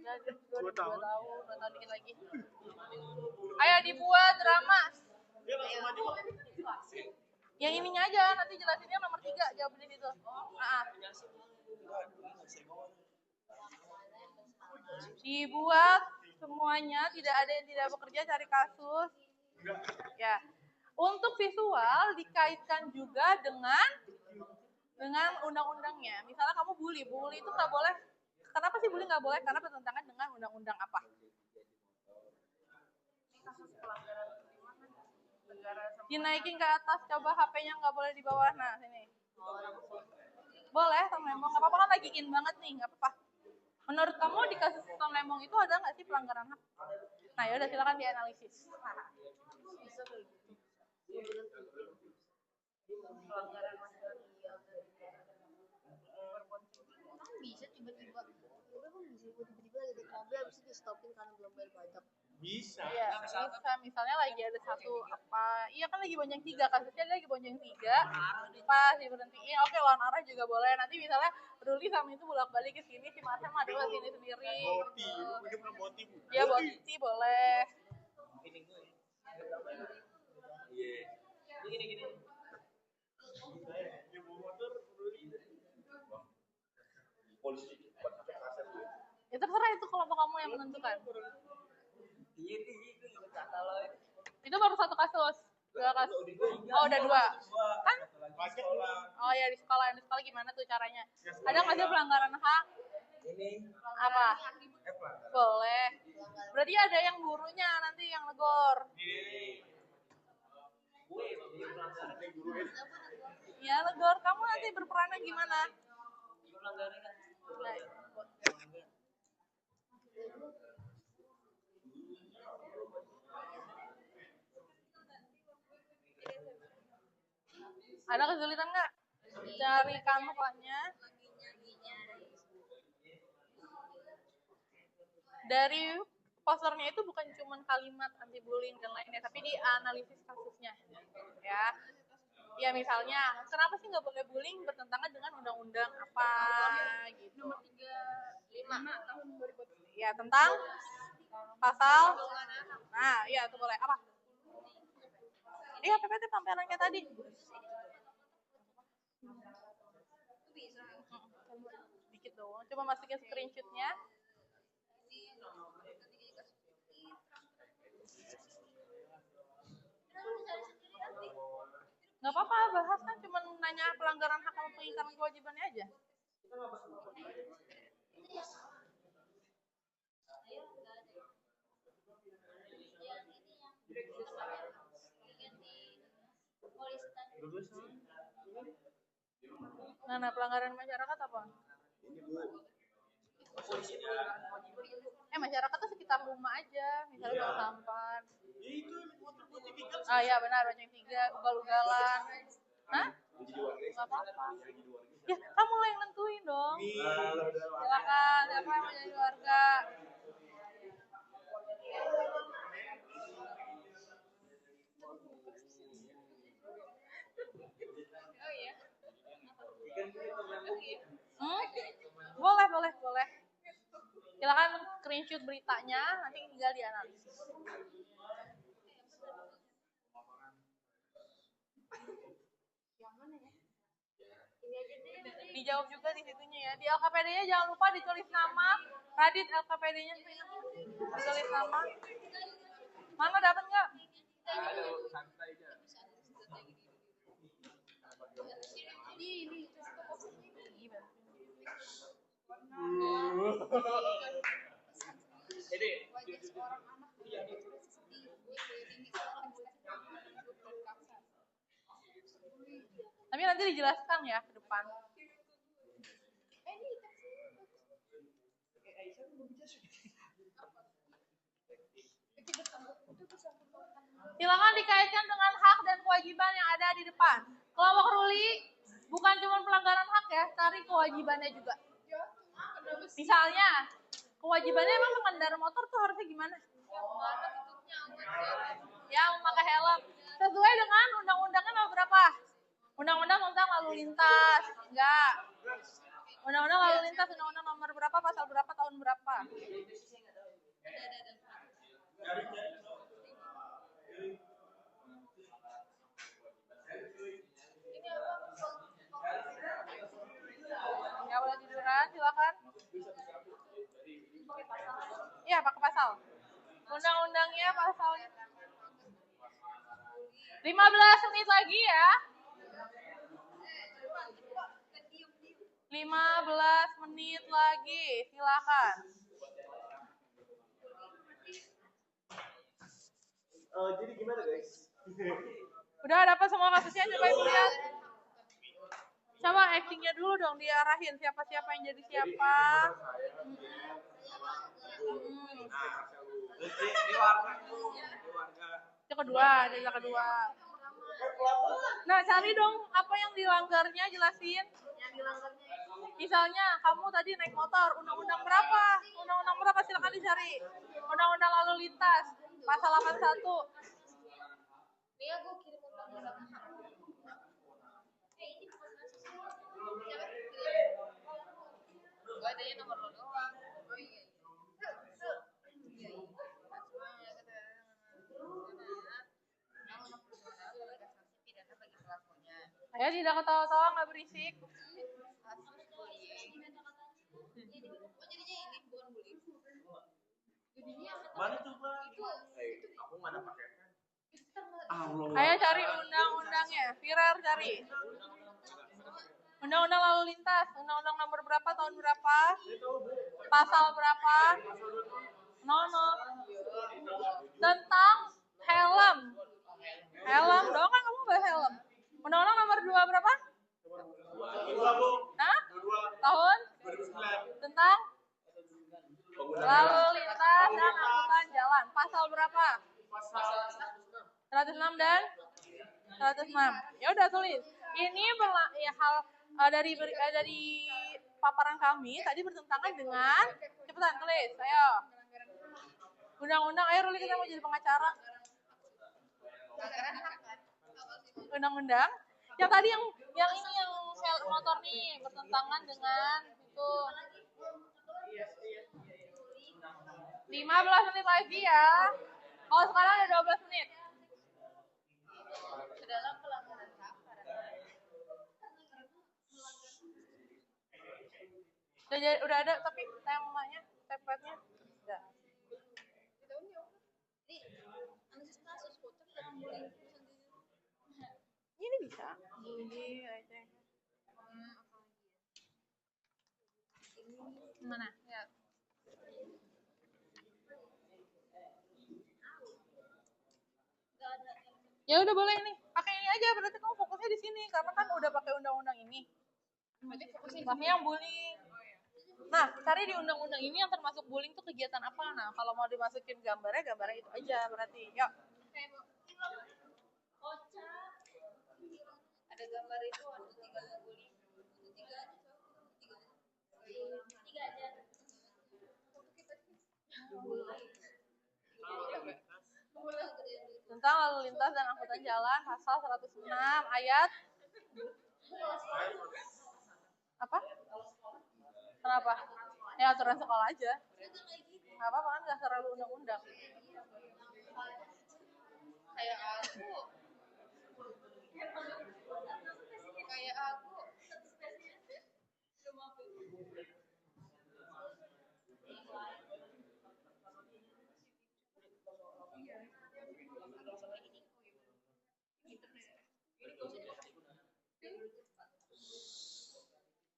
Ya, 2 tahun. 2 tahun dikit lagi. Ayo dibuat drama. Dia langsung maju. Yang ininya aja, nanti jelasinnya nomor 3, jawab di situ. Nah, dibuat semuanya, tidak ada yang tidak bekerja cari kasus. Ya. Untuk visual dikaitkan juga dengan undang-undangnya. Misalnya kamu bully itu nggak boleh. Kenapa sih bully nggak boleh? Karena bertentangan dengan undang-undang apa? Dinaikin ke atas, coba HP-nya nggak boleh di bawah. Nah, sini. Boleh, Tom Lembong. Nggak apa-apa kan lagi in banget nih, nggak apa-apa. Menurut kamu di kasus Tom Lembong itu ada nggak sih pelanggaran hak? Nah, yaudah silakan dianalisis. Bisa tiba-tiba lagi naik mobil habis itu di stopin karena belum bayar pajak. Bisa. Iya, bisa. Misalnya lagi ada satu apa, iya kan lagi bonceng 3, kasusnya lagi bonceng 3, pas diberhentiin, oke lawan arah juga boleh. Nanti misalnya Ruli sama itu bolak-balik ke sini, si Marcel mah adalah sini sendiri. Boti, ini belum boti bu. Ya boti boleh. Iya. Gini. Dia bawa motor, polisi cepat sampai kaset bu. Ya terserah itu kelompok kamu yang menentukan. Iya nih, itu kata lo. Itu baru 1 kasus. 2 kasus. Oh, udah 2. Kan? pajak. Oh ya di sekolah gimana tuh caranya? Ada nggak sih pelanggaran hak? Ini Apa? Boleh. Berarti ada yang gurunya nanti yang negor. Ya negor, kamu nanti berperannya gimana? Nah, ada kesulitan nggak cari kanvanya? Dari posternya itu bukan cuma kalimat anti bullying dan lainnya, tapi dianalisis kasusnya, ya. Ya misalnya, kenapa sih nggak boleh bullying bertentangan dengan undang-undang apa gitu? Nomor 35 tahun 2000. Ya tentang pasal. Nah, iya itu boleh apa? Iya PPT tampilan kayak tadi. Dikit doang, coba masukin screenshotnya. Nggak apa-apa, bahas kan cuma nanya pelanggaran hak sama pengingkaran kewajibannya aja. Nah, pelanggaran masyarakat apa? Ini bu. Masyarakat tuh sekitar rumah aja, misalnya buang sampah. Itu motor putih pick-up. Ah iya benar, bonceng 3, ugal-ugalan. Hah? Nggak apa-apa. Ya, kamu lah yang nentuin dong. Silakan, siapa yang mau jadi warga? Boleh. Silakan screenshot beritanya, nanti tinggal dianalisis. Dijawab juga di situnya ya. Di LKPD-nya jangan lupa ditulis nama. Radit LKPD-nya ditulis nama. Mana dapat nggak? Tapi nanti dijelaskan ya ke depan. Silakan dikaitkan dengan hak dan kewajiban yang ada di depan. Kelompok Ruli bukan cuma pelanggaran hak ya, cari kewajibannya juga. Misalnya, kewajibannya emang pengendara motor tuh harusnya gimana? Ya, memakai helm. Sesuai dengan undang-undangnya nomor berapa? Undang-undang tentang lalu lintas. Enggak. Undang-undang lalu lintas, undang-undang nomor berapa, pasal berapa, tahun berapa? Nggak boleh tiduran, silakan. Iya, pakai pasal. Undang-undangnya pasalnya 15 menit lagi ya. 15 menit lagi, silakan. Jadi gimana guys? Udah dapat semua kasusnya, coba ibu lihat. Coba actingnya dulu dong, diarahin siapa-siapa yang jadi siapa. Itu kedua, cerita kedua. Nah, cari dong apa yang dilanggarnya, jelasin. Misalnya kamu tadi naik motor, undang-undang berapa? Undang-undang berapa, silakan dicari. Undang-undang lalu lintas, pasal 81. Nih aku kirim undang-undang. Ini bukan kasus. Gua adanya nomor lo doang. Oh iya. Ayo tidak ketawa-tawa, nggak berisik. Mana tuh Pak? Aku mana pakai? Ayo cari undang-undangnya, Firar cari. Undang-undang lalu lintas, undang-undang nomor berapa, tahun berapa, pasal berapa, no. Tentang helm. Helm dong, kan kamu nggak helm. Undang-undang nomor 2 berapa? Hah? Tahun? Tentang lalu lintas dan angkutan jalan. Pasal berapa? 106 dan 106. Ya udah tulis. Ini ya, hal dari paparan kami tadi bertentangan dengan, cepetan tulis. Ayo. Undang-undang, ayo Ruli, kita mau jadi pengacara. Undang-undang. Yang tadi yang ini yang motor nih bertentangan dengan itu. 15 menit lagi ya. Kalau sekarang ada 12 menit. Dalam pelanggaran hak. Udah ada tapi temanya, templatenya enggak. Ini analisis kasus foto jangan bullying sendiri. Ini bisa. Bully aja. Mana? Ya. Ya udah boleh nih. Pakai ini aja, berarti kamu fokusnya di sini karena kan udah pakai undang-undang ini. Maksudnya yang bullying. Nah, cari di undang-undang ini yang termasuk bullying tuh kegiatan apa? Nah, kalau mau dimasukin gambarnya itu aja berarti. Yuk. Ada gambar itu, ada 3 bullying. 3 aja. Tentang lalu lintas dan angkutan jalan, pasal 106 ayat apa? Kenapa? Ya aturan sekolah aja. Nggak apa-apa kan, nggak terlalu undang-undang. Kayak aku.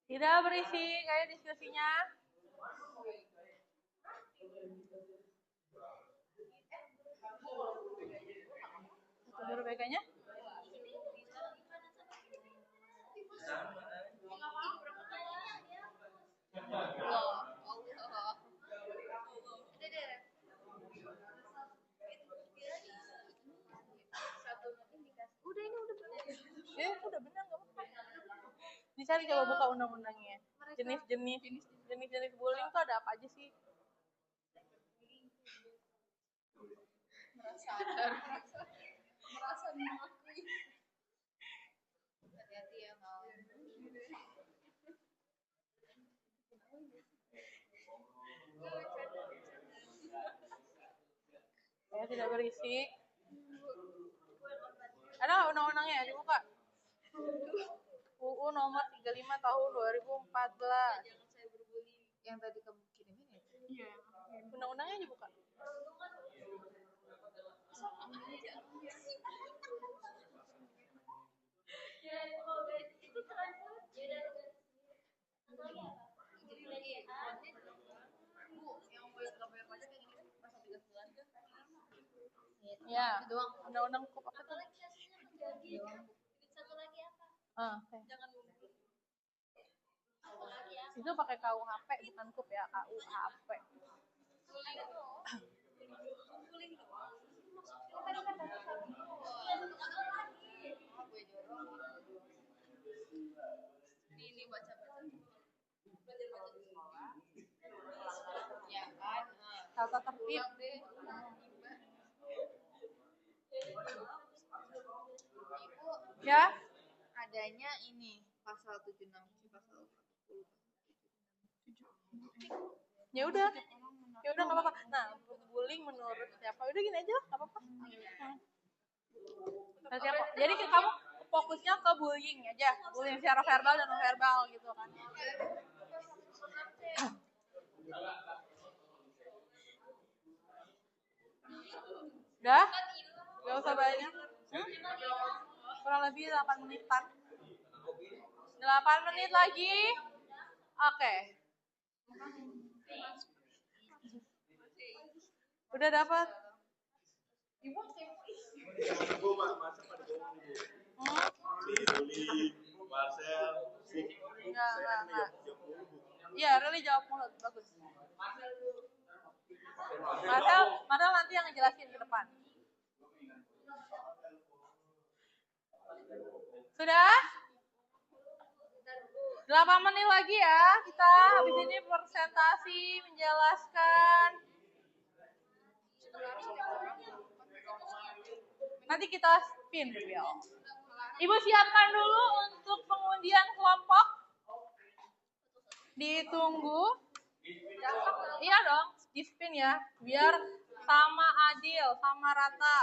Tidak berisik kayak diskusinya. Itu BK-nya? Udah benar nggak apa-apa. Dicari, coba buka undang-undangnya. Jenis-jenis bullying tuh ada apa aja sih? sadar merasa diakui. Hati-hati ya mau. Saya tidak berisik. Ada nggak undang-undangnya? Dibuka. UU nomor 35 tahun 2014. Jangan saya berbully. Yang tadi kamu kirimin ya? Iya. Undang-undangnya dibuka. Itu keren banget. Jadi lagi Bu, yang buat nggak bayar pajak yang ini kan masa 3 bulan kan? Ya. Itu doang. Undang-undang KUP apa tuh? Satu lagi apa? Oke. Jangan mundur. Satu lagi apa? Itu pakai KUHP bukan KUP ya, KUHP. Guling doang. Tadi kan baca satu. Satu lagi. Oh, gue dorong. Ini baca-baca. Belajar-baca. Ya kan? Tata tertib. Ibu Ya. adanya ini pasal 76 pasal 40. Ya udah nggak apa-apa. Nah, bullying menurut siapa? Udah gini aja, nggak apa-apa. Nah, siapa? Jadi kamu fokusnya ke bullying aja, bullying secara verbal dan non verbal gitu kan? Udah? Gak usah banyak. Kurang lebih 8 menitan. 8 menit lagi. Oke. Udah dapat. Ibu masa pada bohong ibu. Marcel, Enggak. Iya, Rili jawab mulut, bagus. Marcel nanti yang ngejelasin ke depan. Sudah? 8 menit lagi ya. Kita habis ini presentasi menjelaskan. Nanti kita spin wheel. Ibu siapkan dulu untuk pengundian kelompok. Ditunggu. Iya dong, di spin ya. Biar sama adil, sama rata.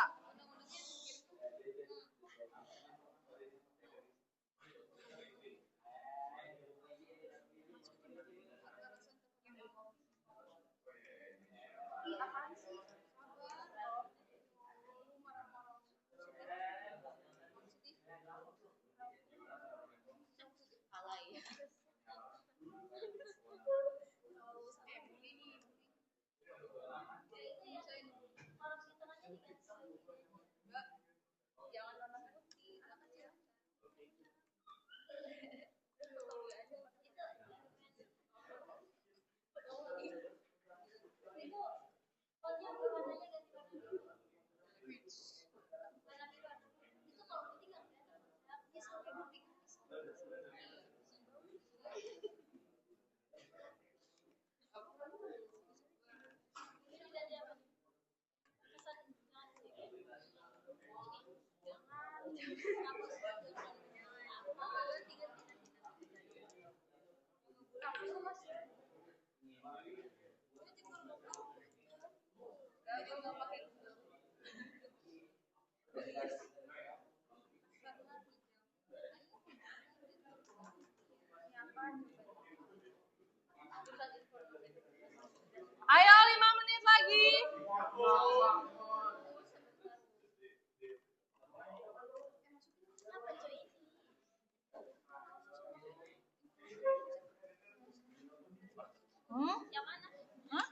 Ayo 5 menit lagi. Yang mana? Hah?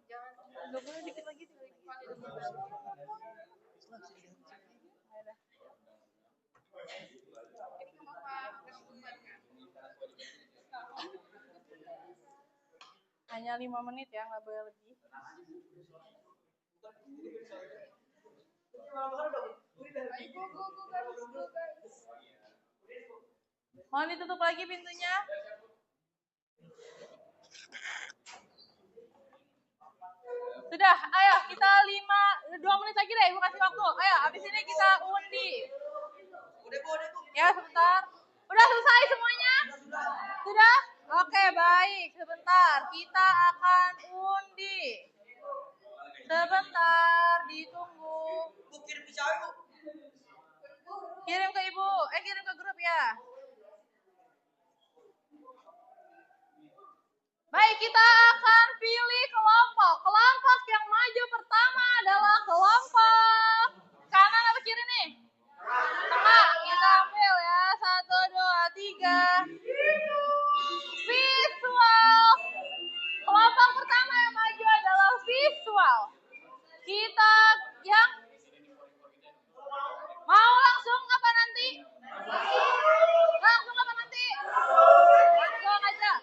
Jangan boleh dikit lagi. Hanya 5 menit ya, nggak boleh lebih. Mohon ditutup lagi pintunya. Sudah, ayo kita 2 menit lagi deh, Ibu kasih waktu. Ayo, habis ini kita undi. Ya, sebentar. Udah selesai semuanya? Sudah? Oke, baik. Sebentar, kita akan undi. Sebentar, ditunggu. Kirim ke Ibu, kirim ke grup ya. Baik, kita akan pilih kelompok. Kelompok yang maju pertama adalah kelompok kanan apa kiri nih? Tengah. Kita ambil ya. 1, 2, 3. Visual. Kelompok pertama yang maju adalah visual. Kita yang mau langsung apa nanti? Langsung apa nanti? Langsung aja.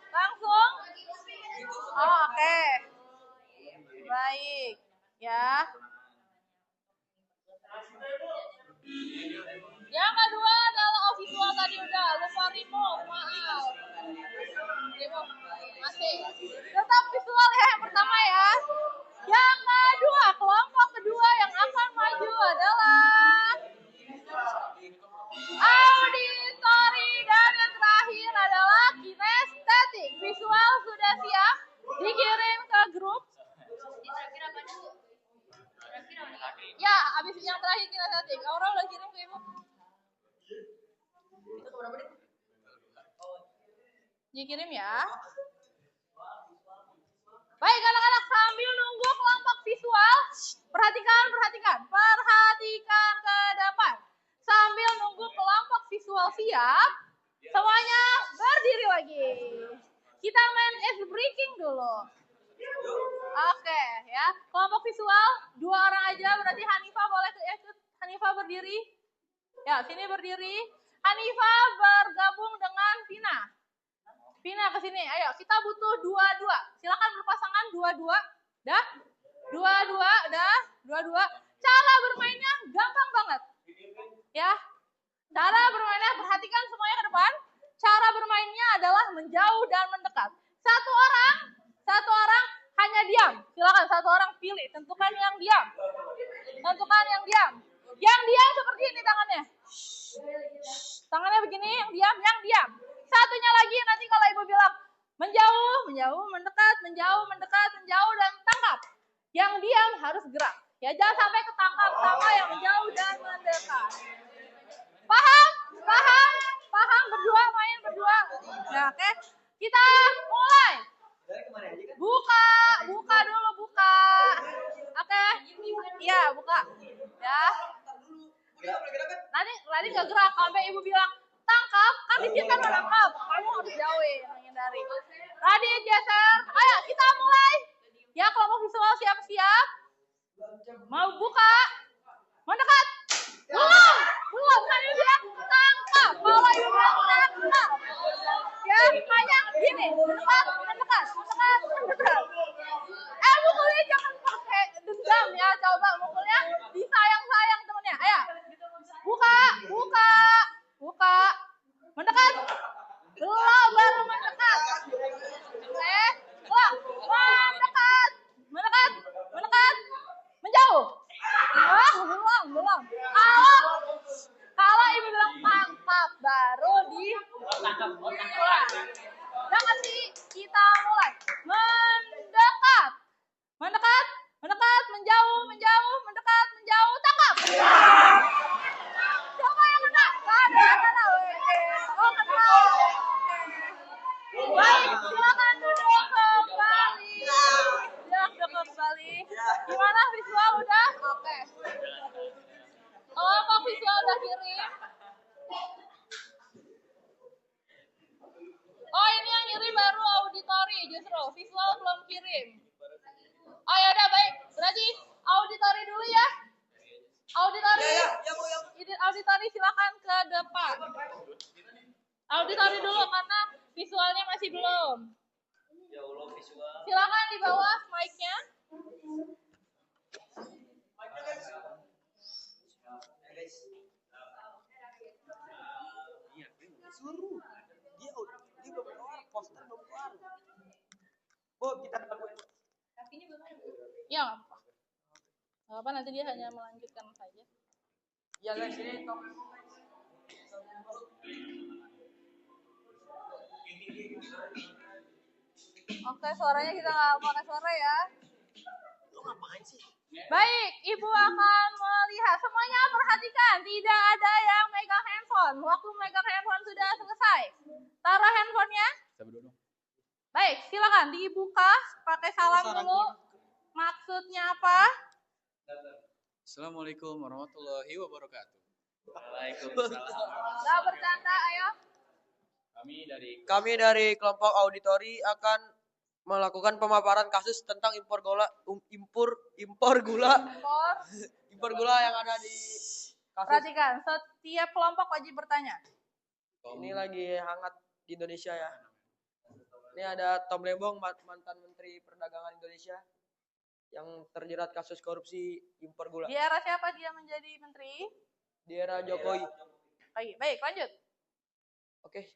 Langsung? Oh, oke. Baik. Ya. Yang kedua adalah visual tadi udah. Lupa remove. Maaf. Remove. Masih. Tetap visual ya yang pertama ya. Yang kedua, kelompok kedua yang akan maju adalah auditori dan yang terakhir adalah kinestetik. Visual sudah siap, dikirim ke grup. Ya, habis yang terakhir kinestetik. Aura udah kirim ke Ibu. Dikirim ya. Baik anak-anak, sambil nunggu kelompok visual, perhatikan ke depan. Sambil nunggu kelompok visual siap, semuanya berdiri lagi. Kita main ice breaking dulu. Oke, ya. Kelompok visual 2 orang aja, berarti Hanifah boleh ikut. Hanifah berdiri. Ya, sini berdiri. Hanifah bergabung dengan Vina. Vina ke sini. Ayo, kita butuh 2-2. Silakan berpasangan 2-2. Dah? 2-2, dah? 2-2. Cara bermainnya gampang banget. Ya. Cara bermainnya, perhatikan semuanya ke depan. Cara bermainnya adalah menjauh dan mendekat. Satu orang hanya diam. Silakan satu orang pilih, tentukan yang diam. Yang diam seperti ini tangannya. Tangannya begini, yang diam. Satunya lagi nanti kalau Ibu bilang menjauh, mendekat, dan tangkap. Yang diam harus gerak. Ya, jangan sampai ketangkap sama yang menjauh dan mendekat. Paham? Main berdua. Nah, oke. Kita mulai. Buka dulu. Oke. Iya, buka. Ya. Nanti nggak gerak sampai Ibu bilang tangkap, kan di sini kan menangkap. Kamu harus jauhin, menghindari. Radit geser. Ayo, kita mulai. Ya, kelompok visual siap-siap. Mau buka. Mendekat. Belum. Tadi bilang tangkap. Kalau Ibu bilang tangkap. Ya, hanya gini. Mendekat. Mukulnya jangan pakai dendam ya. Coba mukulnya disayang-sayang temennya. Ayo. Buka. Mendekat. Belum, baru mendekat. Mendekat. Menjauh. Belum. Kalau Ibu bilang tangkap, baru mulai. Nanti kita mulai. Mendekat, menjauh, tangkap. Coba yang kena. Kena. Oh, kena. Baik, silakan duduk kembali. Gimana visual udah? Oke. Kelompok visual udah kirim. Oh, ini yang kirim baru auditori justru. Visual belum kirim. Oh ya udah baik. Berarti auditori dulu ya. Auditori silakan ke depan. Auditori dulu karena visualnya masih belum. Ya Allah, visual. Silakan di bawah mic-nya. Guys. kok kita ngelakuin? Rafinya belum ada. Ya, nggak apa-apa. Nggak apa, nanti dia hanya melanjutkan saja. Ya guys, ini Tom. Oke, suaranya kita nggak pakai suara ya. Lu ngapain sih? Baik, Ibu akan melihat. Semuanya perhatikan, tidak ada yang megang handphone. Waktu megang handphone sudah selesai. Taruh handphonenya. Baik, silakan dibuka. Pakai salam dulu. Maksudnya apa? Assalamualaikum warahmatullahi wabarakatuh. Waalaikumsalam. Nggak bercanda, ayo. Kami dari kelompok auditori akan melakukan pemaparan kasus tentang impor gula impor gula yang ada di kasus. Perhatikan, setiap kelompok wajib bertanya. Ini lagi hangat di Indonesia ya. Ini ada Tom Lembong, mantan Menteri Perdagangan Indonesia yang terjerat kasus korupsi impor gula. Di era siapa dia menjadi menteri? Di era Jokowi. Baik, lanjut. Oke.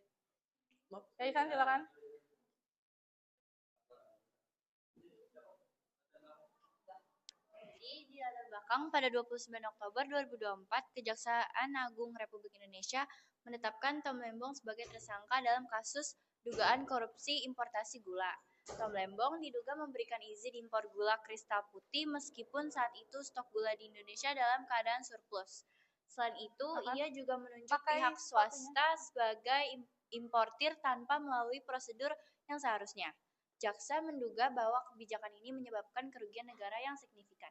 Yaisan, silakan. Di latar belakang pada 29 Oktober 2024, Kejaksaan Agung Republik Indonesia menetapkan Tom Lembong sebagai tersangka dalam kasus dugaan korupsi importasi gula. Tom Lembong diduga memberikan izin impor gula kristal putih meskipun saat itu stok gula di Indonesia dalam keadaan surplus. Selain itu, ia juga menunjuk pihak swasta sebagai importir tanpa melalui prosedur yang seharusnya. Jaksa menduga bahwa kebijakan ini menyebabkan kerugian negara yang signifikan.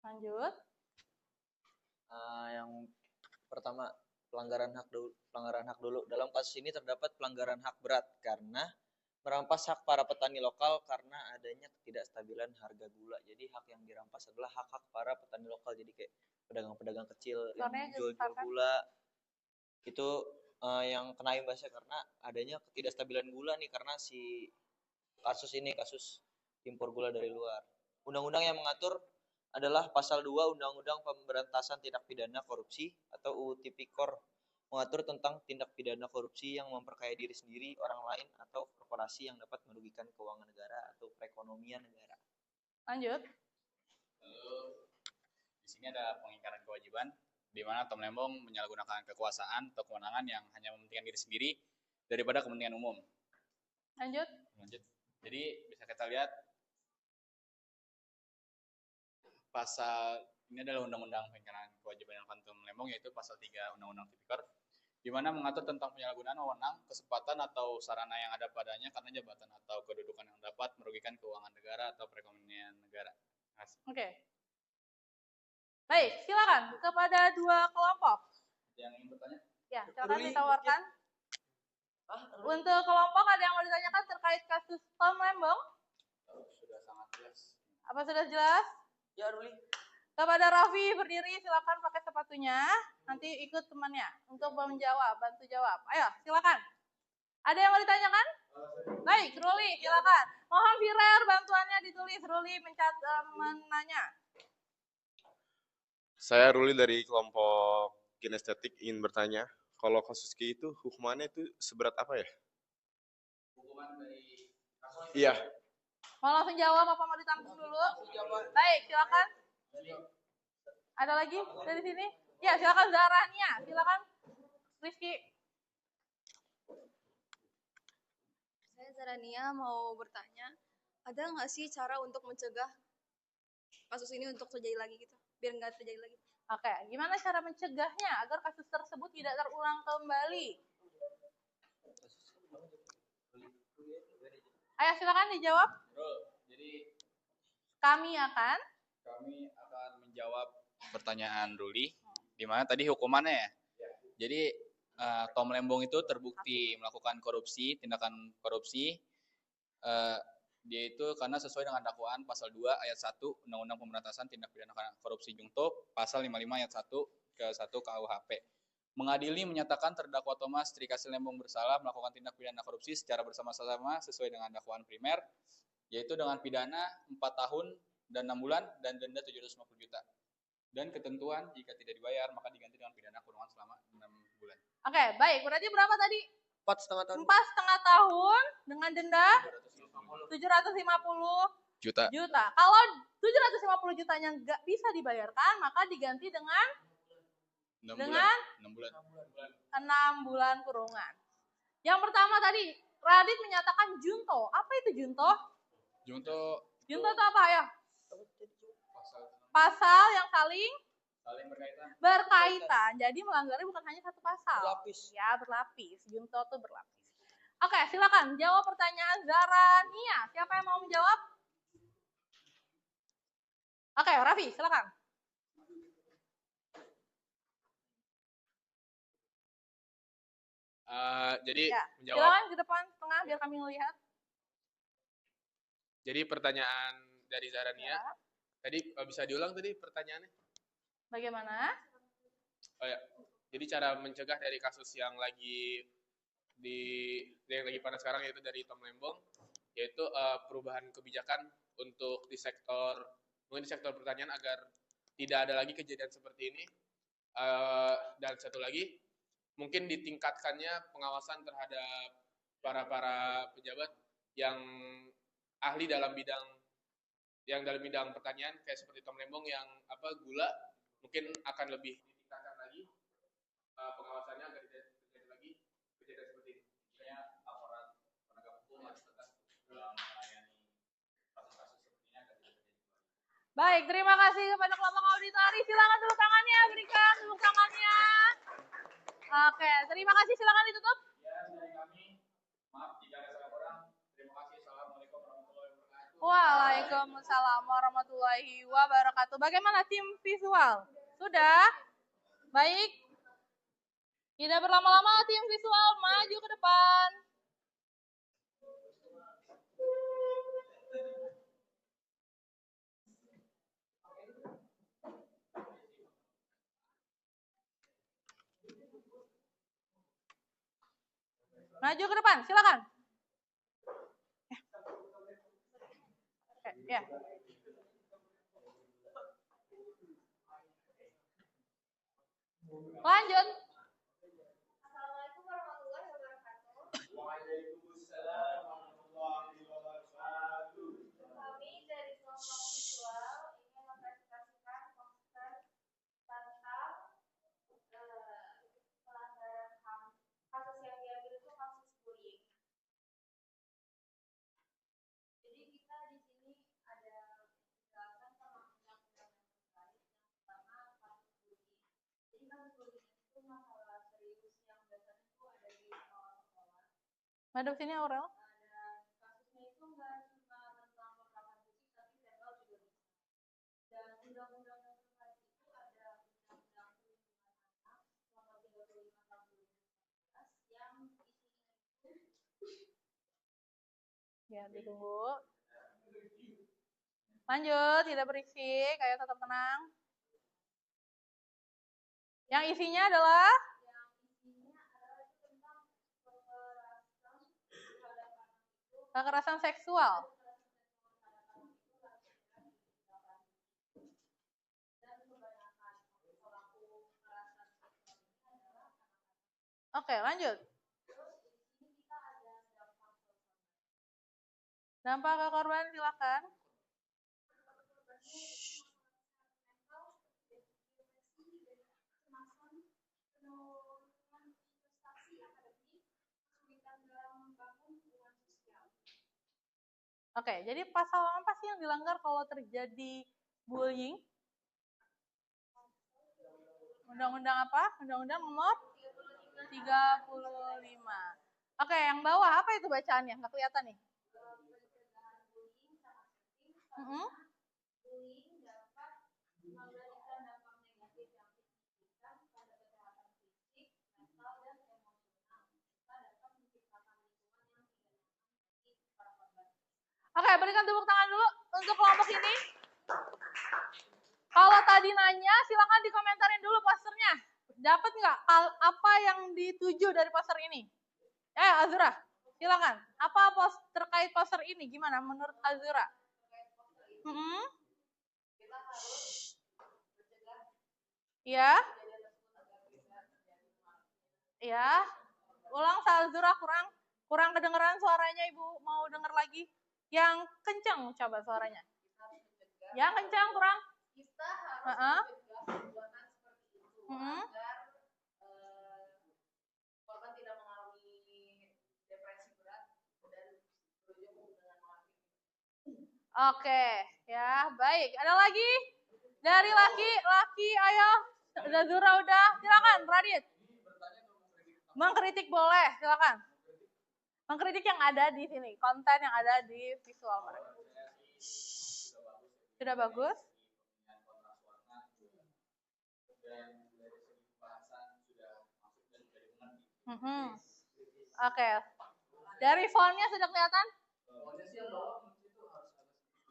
Lanjut. Yang pertama pelanggaran hak dulu. Dalam kasus ini terdapat pelanggaran hak berat karena merampas hak para petani lokal karena adanya ketidakstabilan harga gula. Jadi hak yang dirampas adalah hak-hak para petani lokal. Jadi kayak pedagang-pedagang kecil yang jual-jual gula itu yang kena imbasnya karena adanya ketidakstabilan gula nih karena si kasus impor gula dari luar. Undang-undang yang mengatur adalah pasal 2 Undang-Undang Pemberantasan Tindak Pidana Korupsi atau UU Tipikor, mengatur tentang tindak pidana korupsi yang memperkaya diri sendiri, orang lain, atau korporasi yang dapat merugikan keuangan negara atau perekonomian negara. Lanjut. Di sini ada pengingkaran kewajiban, di mana Tom Lembong menyalahgunakan kekuasaan atau kewenangan yang hanya mementingkan diri sendiri daripada kepentingan umum. Lanjut. Jadi bisa kita lihat pasal ini adalah Undang-Undang Pengingkaran Kewajiban yang Tom Lembong, yaitu pasal 3 Undang-Undang Tipikor, di mana mengatur tentang penyalahgunaan wewenang, kesempatan atau sarana yang ada padanya karena jabatan atau kedudukan yang dapat merugikan keuangan negara atau perekonomian negara. Oke. Baik, silakan kepada dua kelompok. Yang ingin bertanya? Ya, silakan ditawarkan. Untuk kelompok ada yang mau ditanyakan terkait kasus Tom Lembong? Sudah sangat jelas. Apa sudah jelas? Ya, Ruli. Kepada Raffi berdiri, silakan pakai sepatunya. Nanti ikut temannya untuk menjawab, bantu jawab. Ayo, silakan. Ada yang mau ditanyakan? Baik, Ruli, silakan. Mohon Firer bantuannya ditulis. Ruli menanya. Saya Ruli dari kelompok kinestetik ingin bertanya, kalau kasus Ki itu hukumannya itu seberat apa ya? Hukuman dari kasus? Iya. Mau langsung jawab apa mau ditampung dulu? Baik, silakan. Ada lagi dari sini? Ya, silakan Zarahnya. Silakan Rizky. Saya Zarania mau bertanya, ada nggak sih cara untuk mencegah kasus ini untuk terjadi lagi gitu, biar nggak terjadi lagi? Oke, gimana cara mencegahnya agar kasus tersebut tidak terulang kembali? Ayo silakan dijawab. Jadi kami akan menjawab pertanyaan Ruli, di mana tadi hukumannya ya. Jadi Tom Lembong itu terbukti melakukan korupsi, tindakan korupsi. Dia itu karena sesuai dengan dakwaan pasal 2 ayat 1 Undang-Undang Pemberantasan Tindak Pidana Korupsi Junto, pasal 55 ayat 1 ke 1 KUHP. Mengadili menyatakan terdakwa Thomas Trikasih Lembong bersalah melakukan tindak pidana korupsi secara bersama-sama sesuai dengan dakwaan primer, yaitu dengan pidana 4 tahun dan 6 bulan dan denda 750 juta. Dan ketentuan jika tidak dibayar maka diganti dengan pidana kurungan selama 6 bulan. Oke, baik. Berarti berapa tadi? 4,5 tahun. 4,5 tahun dengan denda 750 Juta. Kalau 750 jutanya nggak bisa dibayarkan, maka diganti dengan 6 bulan. 6 bulan kurungan. Yang pertama tadi, Radit menyatakan junto. Apa itu junto? Junto Junto itu apa ya? Pasal yang saling berkaitan. Jadi melanggarnya bukan hanya satu pasal. Berlapis. Ya, berlapis. Junto itu berlapis. Oke, silakan jawab pertanyaan Zarania. Siapa yang mau menjawab? Oke, Raffi, silakan. Jadi Ya, menjawab. silakan ke depan tengah biar kami melihat. Jadi pertanyaan dari Zarania, Ya. tadi bisa diulang tadi pertanyaannya? Bagaimana? Oh ya, jadi cara mencegah dari kasus yang lagi yang lagi panas sekarang yaitu dari Tom Lembong, yaitu perubahan kebijakan untuk mungkin di sektor pertanian agar tidak ada lagi kejadian seperti ini. Dan satu lagi, mungkin ditingkatkannya pengawasan terhadap para pejabat yang ahli dalam bidang pertanian kayak seperti Tom Lembong yang gula, mungkin akan lebih ditingkatkan lagi pengawasannya agar tidak terjadi lagi kejadian seperti ini. Misalnya aparat penegak hukum harus tetap dalam melayani kasus-kasus seperti ini agar tidak terjadi. Baik, terima kasih kepada kelompok auditori. Silakan tepuk tangannya, berikan tepuk tangannya. Oke, terima kasih. Silakan ditutup. Ya, dari kami, maaf jika ada salah kurang. Terima kasih. Assalamualaikum warahmatullahi wabarakatuh. Waalaikumsalam warahmatullahi wabarakatuh. Bagaimana tim visual? Sudah? Baik. Tidak berlama-lama, tim visual maju ke depan. Maju ke depan, silakan. Ya. Lanjut. Assalamualaikum warahmatullahi wabarakatuh. Waalaikumsalam warahmatullahi wabarakatuh. Kami dari kelompok visual ingin mempresentasikan poster tentang pelanggaran HAM. Kasus yang diambil itu kasus bullying. Jadi kita di sini ada penjelasan sama undang-undang yang terkait. Yang pertama kasus bullying. Jadi kasus bullying itu masalah serius yang biasanya itu ada di sekolah-sekolah. Madam sini Aurel. Dan kasusnya itu nggak cuma tentang kekerasan fisik, tapi verbal juga bisa. Dan undang-undang yang terkait itu ada Undang-Undang Perlindungan Anak nomor 35 tahun 2014 yang isinya itu. Ya, ditunggu. Lanjut, tidak berisik, ayo tetap tenang. Yang isinya adalah kekerasan seksual. Oke, lanjut. Dampak ke korban, silakan. Oke, jadi pasal apa sih yang dilanggar kalau terjadi bullying? Undang-undang apa? Undang-undang nomor 35. Oke, yang bawah apa itu bacaannya? Nggak kelihatan nih. Bullying dapat memberikan dampak negatif yang signifikan pada kesehatan fisik, mental, dan emosional. Serta dapat menciptakan lingkungan yang tidak nyaman bagi para korban. Oke, berikan tepuk tangan dulu untuk kelompok ini. Kalau tadi nanya, silakan dikomentarin dulu posternya. Dapat nggak apa yang dituju dari poster ini? Azura, silakan. Apa terkait poster ini? Gimana menurut Azura? Kita harus mencegah Ya. Ya, ulang Salzura kurang kedengeran suaranya Ibu. Mau denger lagi? Yang kencang coba suaranya. Yang kencang kurang. Kita harus mencegah perbuatan seperti itu agar korban tidak mengalami depresi berat dan berujung dengan mati. Oke, ya baik. Ada lagi? Dari laki, ayo. Zazura udah, silakan Radit. Mengkritik boleh, silakan. Mengkritik yang ada di sini, konten yang ada di visual mereka. Sudah bagus? Oke. Dari fontnya sudah kelihatan?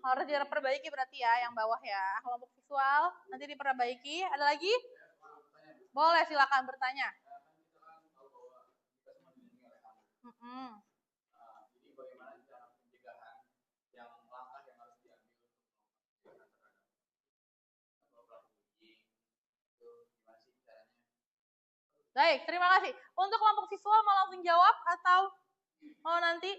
Harus diperbaiki berarti ya, yang bawah ya. Kelompok visual, nanti diperbaiki. Ada lagi? Boleh, silakan bertanya. Jadi bagaimana cara pencegahan yang langkah yang harus diambil untuk pelaku bullying itu gimana sih caranya? Baik, terima kasih. Untuk kelompok visual mau langsung jawab atau mau nanti?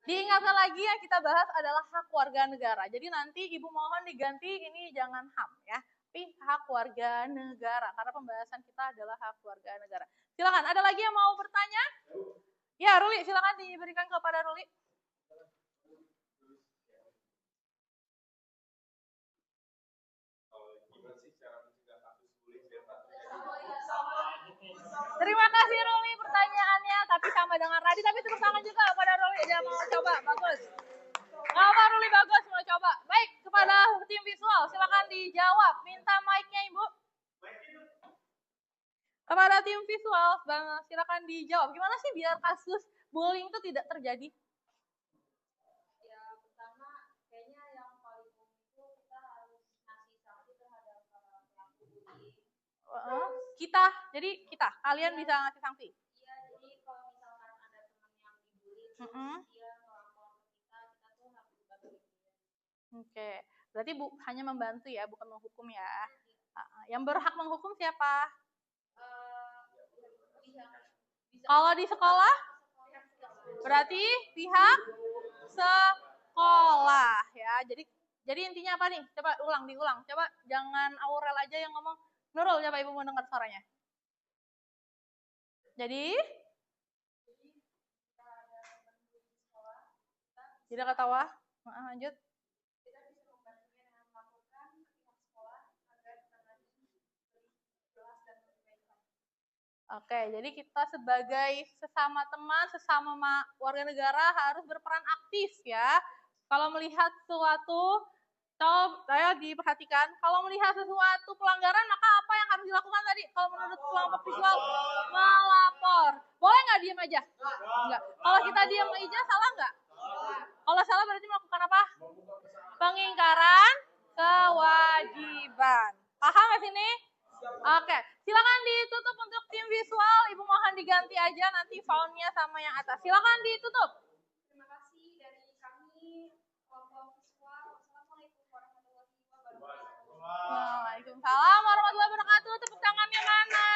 Diingatkan lagi yang kita bahas adalah hak warga negara. Jadi nanti Ibu mohon diganti ini jangan HAM ya, tapi hak warga negara karena pembahasan kita adalah hak warga negara. Silakan, ada lagi yang mau bertanya? Ya, Ruli, silakan diberikan kepada Ruli. Terima kasih Ruli pertanyaannya, tapi sama dengan Radit, tapi terus tangan juga kepada Ruli, dia mau coba, bagus. Nggak apa Ruli, bagus, mau coba. Baik, kepada tim visual, silakan dijawab. Minta mic-nya Ibu. Kepada tim visual, silakan dijawab. Gimana sih biar kasus bullying itu tidak terjadi? Ya, pertama, kayaknya yang paling umum itu kita harus ngasih sanksi terhadap pelaku bullying. Jadi kita, kalian bisa ngasih sanksi. Iya, jadi kalau misalkan ada teman yang dibully, terus dia melapor ke kita tuh harus bantu dia. Oke, berarti hanya membantu ya, bukan menghukum ya. Yang berhak menghukum siapa? Kalau di sekolah, berarti pihak sekolah ya. Jadi intinya apa nih? Coba diulang. Coba jangan Aurel aja yang ngomong. Nurul, coba Ibu mau dengar suaranya. Jadi tidak ketawa. Lanjut. Kita bisa membantunya dengan melakukan ke pihak sekolah agar tangani jelas dan lebih baik lagi. Oke, jadi kita sebagai sesama teman, sesama warga negara harus berperan aktif ya. Kalau melihat sesuatu, saya diperhatikan, kalau melihat sesuatu pelanggaran, maka apa yang harus dilakukan tadi? Kalau menurut kelompok visual, melapor. Boleh nggak diem aja? Enggak. Kalau kita diem aja, salah nggak? Kalau salah berarti melakukan apa? Pengingkaran kewajiban. Paham nggak sini? Oke, silakan ditutup untuk tim visual. Ibu mohon diganti aja nanti fontnya sama yang atas. Silakan ditutup. Terima kasih dari kami kelompok visual. Assalamualaikum warahmatullahi wabarakatuh. Waalaikumsalam warahmatullahi wabarakatuh. Tepuk tangannya mana?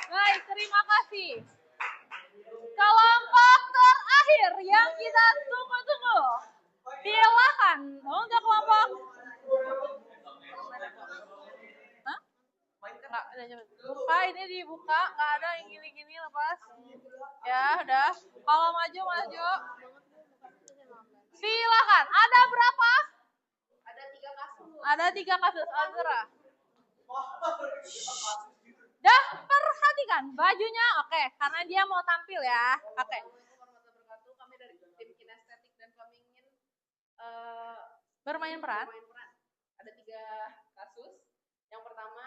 Baik, terima kasih. Kelompok terakhir yang kita tunggu-tunggu. Silakan untuk kelompok. Buka, ini dibuka, nggak ada yang gini-gini, lepas. Ya, udah. Kalau maju. Silakan. Ada berapa? Ada 3 kasus. Azra. Dah perhatikan bajunya, oke, karena dia mau tampil ya. Oke. Kami dari tim kinestetik dan kami ingin bermain peran. Ada 3 kasus. Yang pertama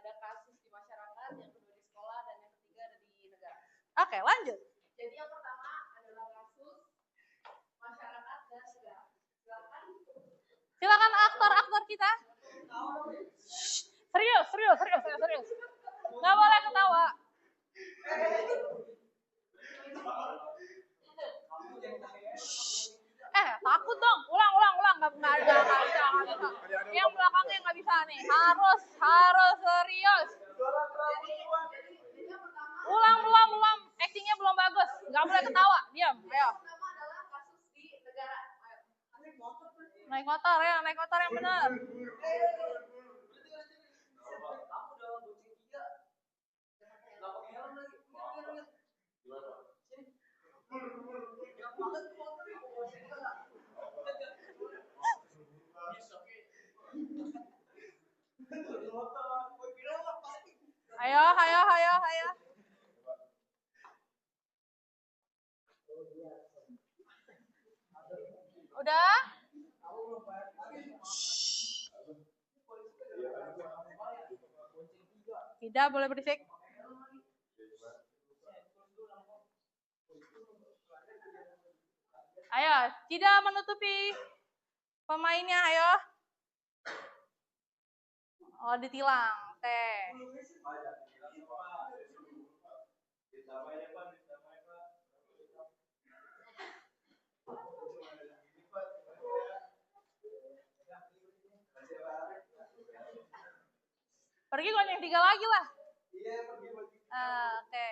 ada kasus di masyarakat, yang kedua di sekolah, dan yang ketiga ada di negara. Oke, lanjut. Jadi yang pertama adalah kasus masyarakat dan negara. Silakan aktor kita. Serius. Nggak boleh ketawa. Takut dong. Ulang. Nggak bisa. Yang belakangnya nggak bisa nih. Harus serius. Jadi yang Naik motor ya, naik motor yang benar. Ayo, ayo, ayo, ayo. Udah? Tidak boleh berisik. Ayo, tidak menutupi pemainnya, ayo. Oh, ditilang. Oke. Pergi gonyeng 3 lagi lah. Oke.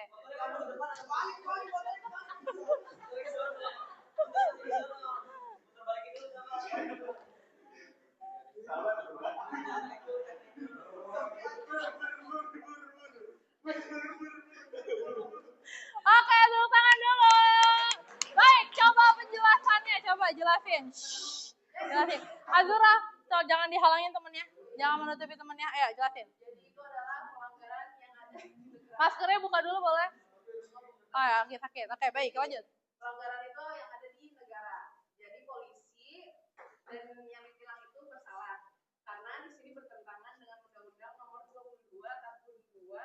Oke, tepuk tangan dulu. Baik, coba penjelasannya, coba jelasin. Jelasin. Azura, jangan dihalangin temennya, jangan menutupi temennya. Ayo, jelasin. Jadi itu adalah pelanggaran yang ada di negara. Maskernya buka dulu boleh? Oh ya, sakit. Oke, baik, lanjut. Pelanggaran itu yang ada di negara. Jadi polisi dan yang ditilang itu bersalah. Karena di sini bertentangan dengan Undang-Undang Nomor 22 Tahun 2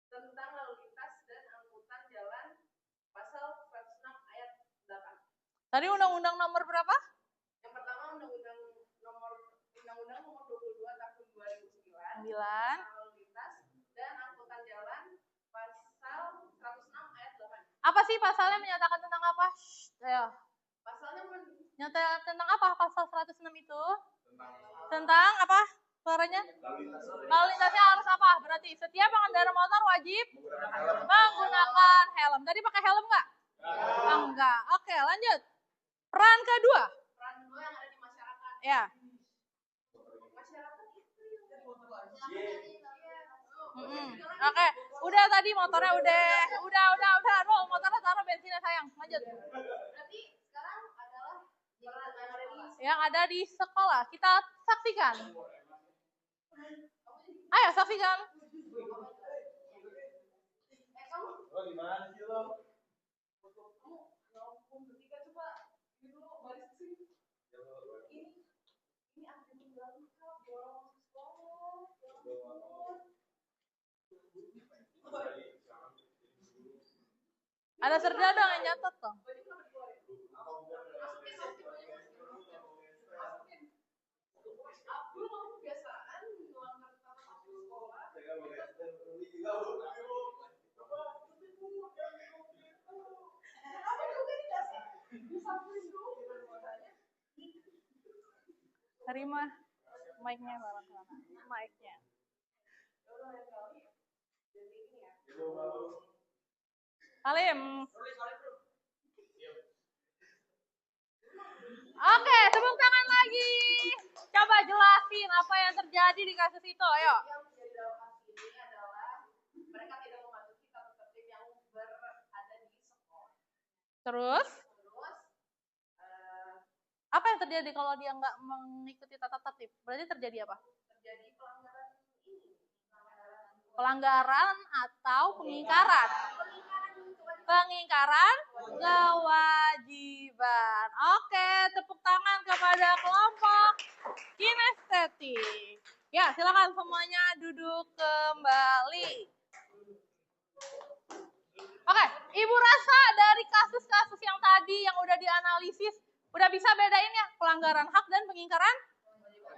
tentang lalu lintas dan angkutan jalan pasal 106 ayat 8. Tadi undang-undang nomor berapa? Yang pertama Undang-Undang Nomor 22 Tahun 2009 9. lalu lintas dan angkutan jalan pasal 106 ayat 8. Apa sih pasalnya menyatakan tentang apa? Ayo. Pasalnya Nyata tentang apa pasal 106 itu? Tentang apa? Suaranya? Lalu lintasnya harus apa? Berarti setiap pengendara motor wajib menggunakan helm. Tadi pakai helm nggak? Enggak. Oke, lanjut. Peran kedua. Peran kedua yang ada di masyarakat. Ya. Masyarakat itu yang Oke, udah tadi motornya udah. Roll motornya taruh bensinnya sayang. Lanjut. Berarti sekarang adalah Yang ada di sekolah. Kita saksikan. Ayo saksikan. kamu gimana sih lo? ketika coba ini dulu baris sini. Ini ada yang lengkap dorong sekolah. Ada Serda dong yang nyatet dong. Terima mic-nya barang sana. Mic-nya. Salim. Oke, tepuk tangan lagi. Coba jelasin apa yang terjadi di kasus itu, ayo. Yang terjadi dalam kasus ini adalah mereka tidak mematuhi tata tertib yang berada di sekolah. Terus? Apa yang terjadi kalau dia nggak mengikuti tata tertib? Berarti terjadi apa? Terjadi pelanggaran ini. Pelanggaran atau pengingkaran? Pengingkaran kewajiban. Oke, tepuk tangan kepada kelompok kinestetik. Ya, silakan semuanya duduk kembali. Oke, Ibu rasa dari kasus-kasus yang tadi yang udah dianalisis, udah bisa bedain ya pelanggaran hak dan pengingkaran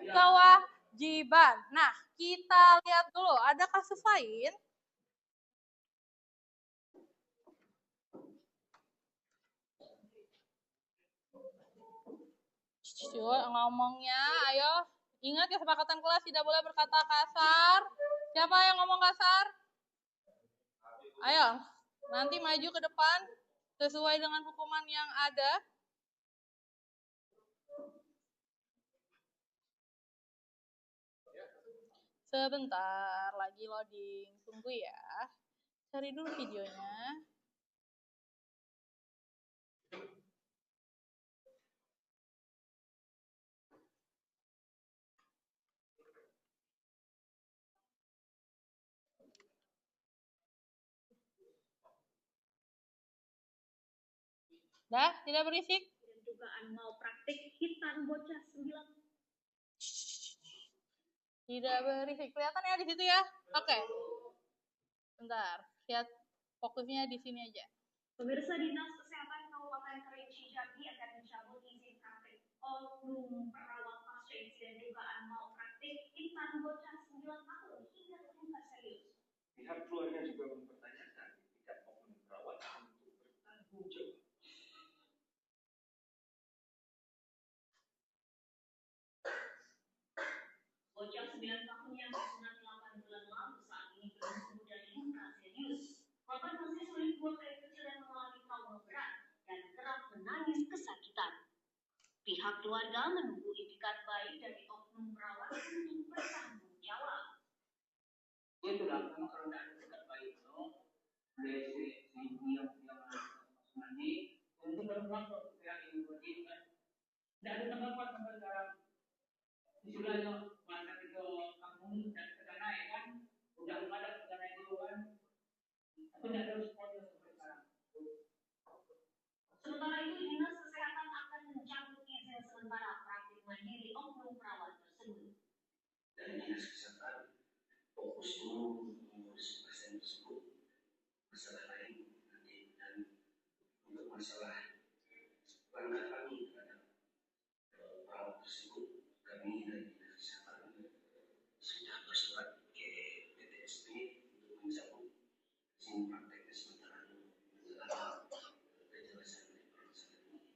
kewajiban. Nah, kita lihat dulu, ada kasus lain. Coba ngomongnya, ayo. Ingat kesepakatan kelas tidak boleh berkata kasar. Siapa yang ngomong kasar? Ayo, nanti maju ke depan sesuai dengan hukuman yang ada. Sebentar lagi loading. Tunggu ya. Cari dulu videonya. Dah, tidak berisik. Dan dugaan mau praktik hitam bocah 9. Tidak berisik. Kelihatan ya di situ ya? Oke. Bentar. Lihat fokusnya di sini aja. Pemirsa, Dinas Kesehatan Kabupaten Kerinci Jambi akan mencabut izin praktik oknum perawat pasca insiden dugaan mau praktik hitam bocah 9 tahun hingga luka serius. Pihak keluarga juga mempertanyakan etikat oknum perawat untuk bertanggung jawab. Bocah 9 tahun yang disunat 8 bulan lalu saat ini belum sembuh dari luka serius. Korban masih sulit buang air kecil dan mengalami trauma berat dan kerap menangis kesakitan. Pihak keluarga menunggu itikat baik dari oknum perawat untuk bertanggung jawab. Itulah memang kalau tidak ada etikat baik itu, dari ibu yang mandi untuk berlaku pihak ibu ini kan, tidak ada tempat sekarang. Istilahnya masa itu kampung dan tegana ya kan, udah ada tegana itu kan, tapi tidak ada respon seperti sekarang. Sementara itu, Dinas Kesehatan akan mencabut izin sementara praktik mandiri oknum perawat tersebut. Dari Dinas Kesehatan fokus dulu mengurus pasien tersebut, masalah lain nanti, dan untuk masalah langkah kami terhadap perawat tersebut, kami dari Dinas Kesehatan sudah bersurat ke PTSP untuk mencabut izin prakteknya sementara dulu menjelang kejelasan dari permasalahan ini.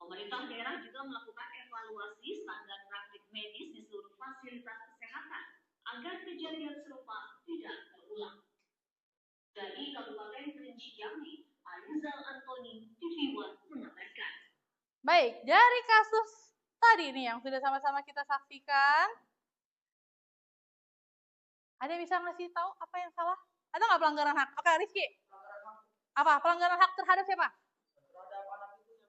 Pemerintah daerah juga melakukan evaluasi standar praktik medis di seluruh fasilitas kesehatan agar kejadian serupa tidak terulang. Dari Kabupaten Kerinci Jambi, Alizal Antoni, TV One mengabarkan. Baik, dari kasus tadi nih yang sudah sama-sama kita saksikan, ada yang bisa ngasih tahu apa yang salah? Ada nggak pelanggaran hak? Oke, Rizky. Apa? Pelanggaran hak terhadap siapa?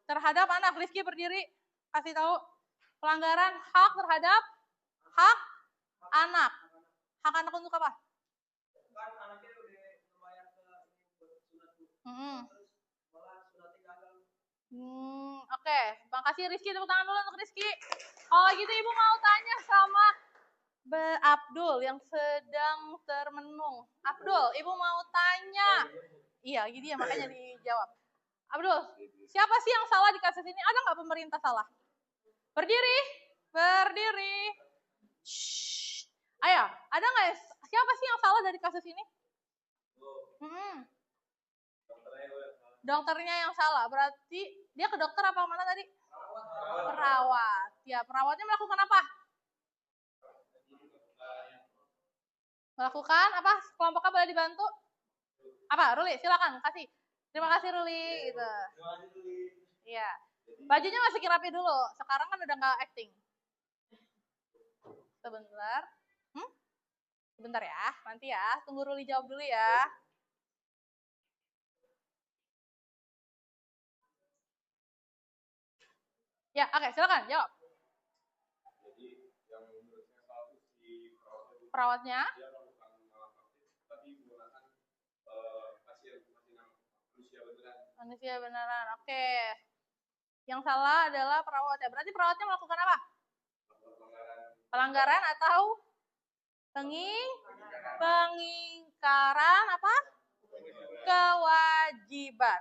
Terhadap anak. Rizky berdiri, kasih tahu. Pelanggaran hak terhadap hak anak. Hak anak untuk apa? Kan anaknya udah lumayan ke buat sunat tuh. Terus malah sunatnya gagal. Oke. Makasih Rizky, tepuk tangan dulu untuk Rizky. Kalau gitu Ibu mau tanya sama Abdul yang sedang termenung. Abdul, Ibu mau tanya. Iya, gitu ya, makanya dijawab. Abdul, siapa sih yang salah di kasus ini? Ada nggak pemerintah salah? Berdiri, berdiri. Shh. Ayo, ada nggak? Siapa sih yang salah dari kasus ini? Dokternya yang salah. Berarti dia ke dokter apa mana tadi? Perawat. Ya, perawatnya melakukan apa? Melakukan apa? Kelompoknya boleh dibantu? Apa? Ruli, silakan kasih. Terima kasih Ruli. Gitu. Iya. Bajunya masukin rapi dulu. Sekarang kan udah nggak acting. Sebentar. Sebentar ya. Nanti ya. Tunggu Ruli jawab dulu ya. Ya, oke, silakan jawab. Jadi yang menurut saya salah itu si perawatnya dia melakukan malah praktik tapi menggunakan pasien manusia beneran. Manusia beneran. Oke. Yang salah adalah perawatnya. Berarti perawatnya melakukan apa? Pelanggaran atau pengingkaran apa? Kewajiban.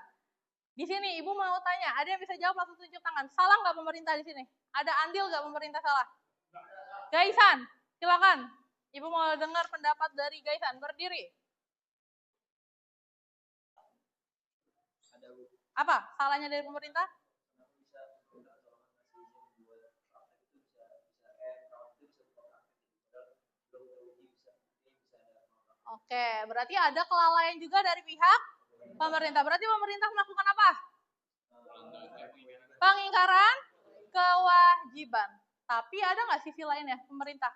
Di sini Ibu mau tanya, ada yang bisa jawab langsung tunjuk tangan. Salah nggak pemerintah di sini? Ada andil nggak pemerintah salah? Gaisan, silakan. Ibu mau dengar pendapat dari Gaisan, berdiri. Apa salahnya dari pemerintah? Oke, berarti ada kelalaian juga dari pihak pemerintah. Berarti pemerintah melakukan apa? Pengingkaran kewajiban. Tapi ada nggak sisi lainnya pemerintah?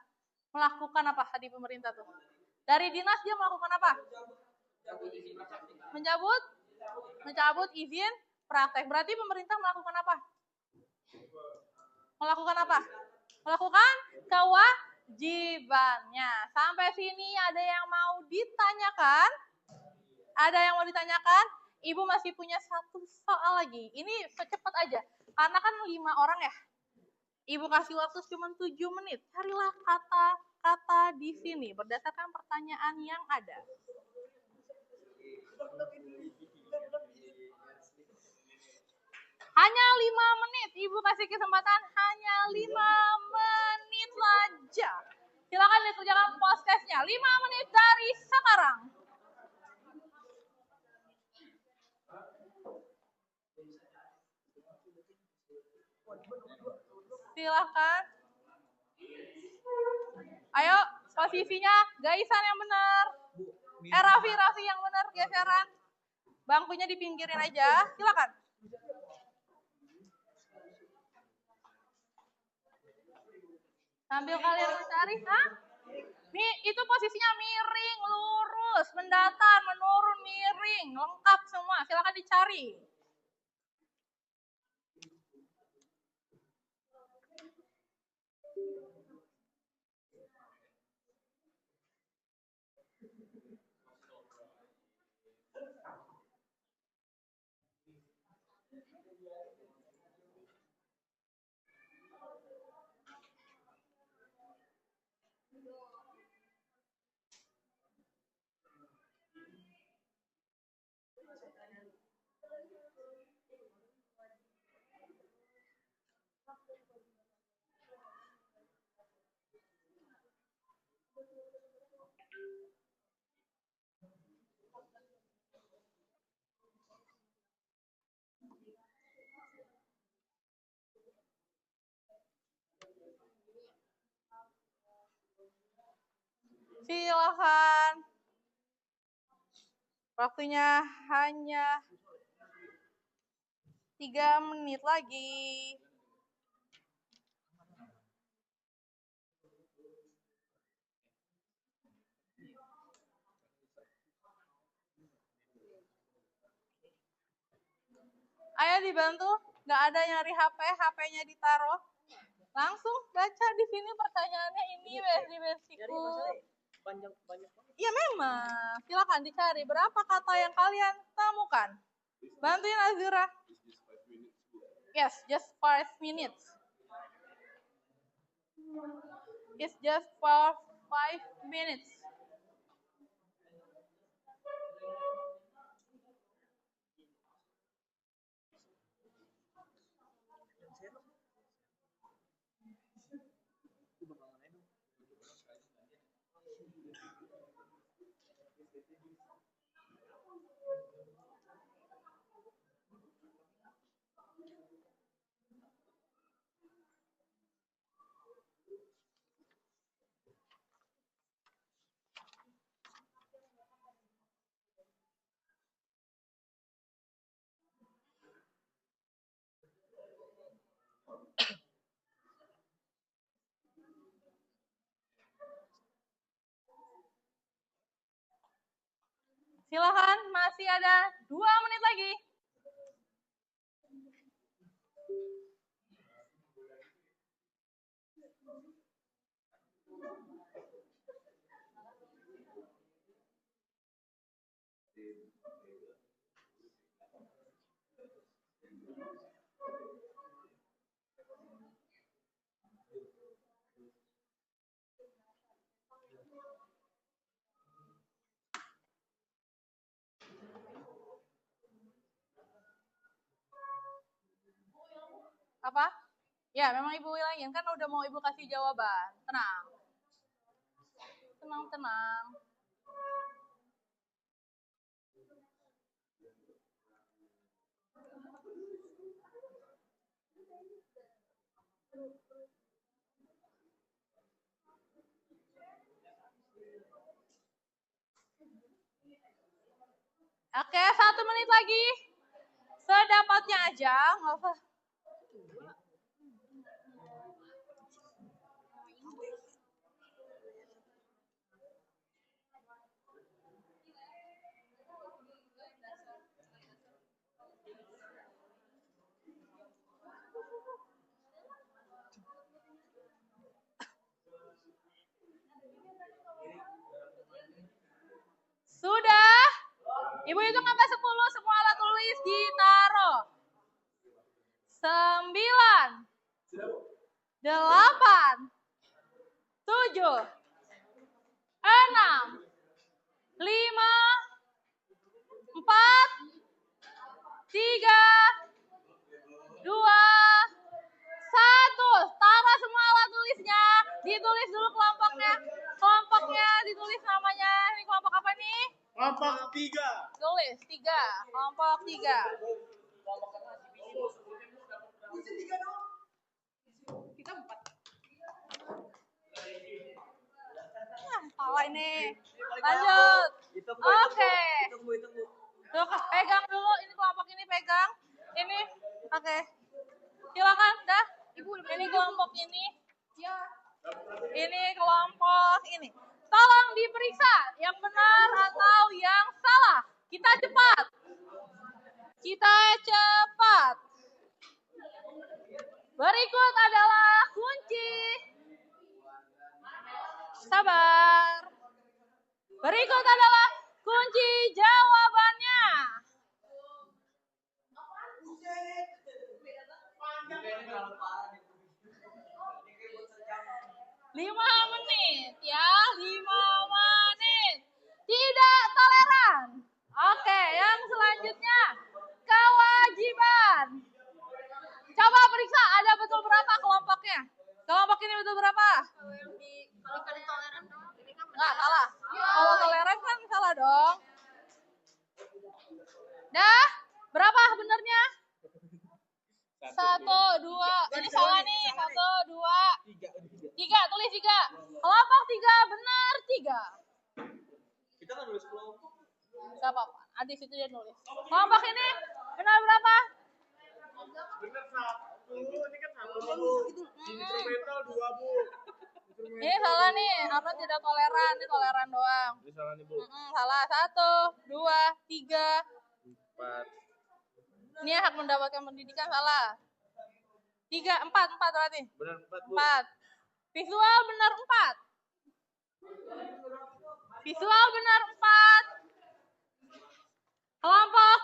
Melakukan apa tadi pemerintah tuh? Dari dinas dia melakukan apa? Mencabut izin praktek. Berarti pemerintah melakukan apa? Melakukan apa? Melakukan kewajibannya. Sampai sini ada yang mau ditanyakan? Ada yang mau ditanyakan? Ibu masih punya satu soal lagi. Ini secepat aja. Karena kan 5 orang ya. Ibu kasih waktu cuma 7 menit. Carilah kata-kata di sini berdasarkan pertanyaan yang ada. Hanya 5 menit. Ibu kasih kesempatan hanya 5 menit saja. Silakan dikerjakan post-testnya. 5 menit dari sekarang. Silakan. Ayo, posisinya Gaisan yang benar. Raffi yang benar, geseran. Bangkunya dipinggirin aja. Silakan. Sambil kalian mencari, itu posisinya miring, lurus, mendatar, menurun, miring, lengkap semua. Silakan dicari. Silakan. Waktunya hanya 3 menit lagi. Ayo dibantu, nggak ada nyari HP, HP-nya ditaruh. Langsung baca di sini pertanyaannya ini basic-basicku. Iya memang, silakan dicari berapa kata yang kalian temukan. Bantuin Azura. Yes, just 5 minutes. It's just for 5 minutes. Silakan, masih ada 2 menit lagi. Apa? Ya, memang Ibu ulangin. Kan udah mau Ibu kasih jawaban. Tenang. Tenang. Oke, 1 menit lagi. Sedapatnya aja, nggak usah. Sudah? Ibu hitung sampai 10, semua alat tulis ditaruh. 9, 8, 7, 6, 5, 4, 3, 2, 1. Taruh semua alat tulisnya. Ditulis dulu kelompoknya. Kelompoknya ditulis namanya. Ini kelompok apa nih? Kelompok 3. Tulis 3. Kelompok 3. Kita 4. Salah ini. Lanjut. Oke. Tuh, pegang dulu. Ini kelompok ini pegang. Ini. Oke. Silakan, dah. Ini kelompok ini. Ya. Ini kelompok ini. Tolong diperiksa yang benar atau yang salah. Kita cepat. Kita cepat. Berikut adalah kunci. Sabar. Berikut adalah kunci jawabannya. 5 menit ya, 5 menit. Tidak toleran. Oke, yang selanjutnya kewajiban. Coba periksa ada betul berapa kelompoknya. Kelompok ini betul berapa? Enggak, salah. Kalau toleran kan salah dong. Dah, berapa benernya? 1, 2. Ini salah nih. 1, 2, 3. Tulis 3. Kelompok 3 benar 3. Kita kan nulis kelompok. Gak apa-apa. Adis itu dia nulis. Kelompok ini benar berapa? Benar 1. Ini kan 1. Instrumental 2, Bu. Ini salah nih. Apa tidak toleran? Ini toleran doang. Ini salah nih, Bu. Salah. 1, 2, 3. 4. Ini hak mendapatkan pendidikan salah. 3, 4 berarti. Benar 4, Bu. 4. Visual benar 4. Visual benar 4. Kelompok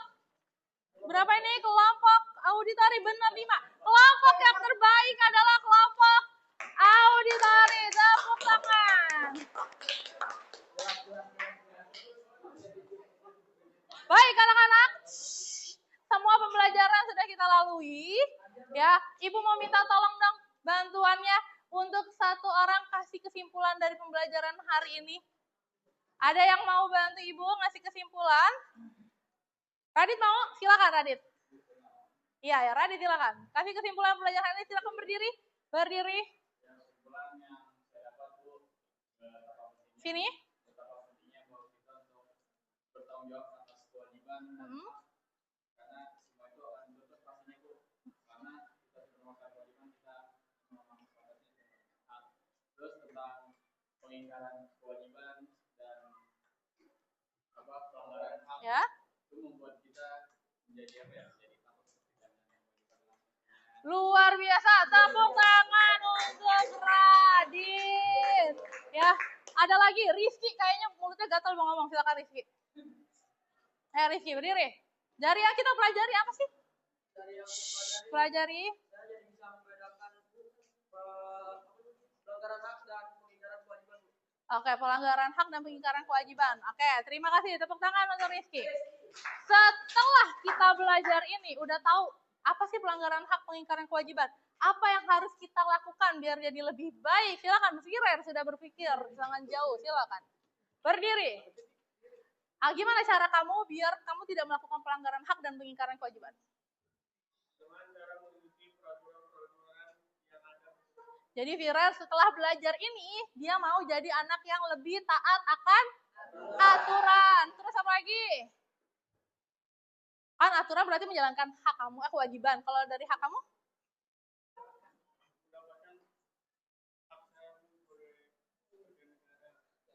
berapa ini? Kelompok auditori benar 5. Kelompok yang terbaik adalah kelompok auditori. Tepuk tangan. Baik anak-anak, semua pembelajaran sudah kita lalui. Ya, Ibu mau minta tolong dong bantuannya untuk satu orang kasih kesimpulan dari pembelajaran hari ini. Ada yang mau bantu Ibu ngasih kesimpulan? Radit mau? Silakan Radit. Iya ya, Radit silakan. Kasih kesimpulan pembelajaran ini, silakan berdiri. Berdiri. Sini. Bertanggung jawab atas kewajiban karena semua itu akan terus pastinya Bu, karena kita sudah melakukan kewajiban kita memanfaatkannya hak. Terus tentang pengingkaran kewajiban dan pelanggaran hak ya, itu membuat kita menjadi apa ya, menjadi takut luar biasa. Tepuk tangan untuk Radit. Ya, ada lagi Rizky, kayaknya mulutnya gatal mau ngomong. Silakan Rizky. Rizky berdiri. Dari yang kita pelajari apa sih? Pelajari. Saya jadi bisa membedakan pelanggaran hak dan pengingkaran kewajiban. Oke, pelanggaran hak dan pengingkaran kewajiban. Oke, terima kasih. Tepuk tangan untuk Rizky. Setelah kita belajar ini, udah tahu apa sih pelanggaran hak, pengingkaran kewajiban? Apa yang harus kita lakukan biar jadi lebih baik? Silakan, Firer sudah berpikir, jangan jauh, silakan. Berdiri. Gimana cara kamu biar kamu tidak melakukan pelanggaran hak dan pengingkaran kewajiban? Dengan cara mengikuti peraturan-peraturan yang ada. Jadi Firer setelah belajar ini, dia mau jadi anak yang lebih taat akan aturan. Terus apa lagi? Kan aturan berarti menjalankan hak kamu, kewajiban. Kalau dari hak kamu?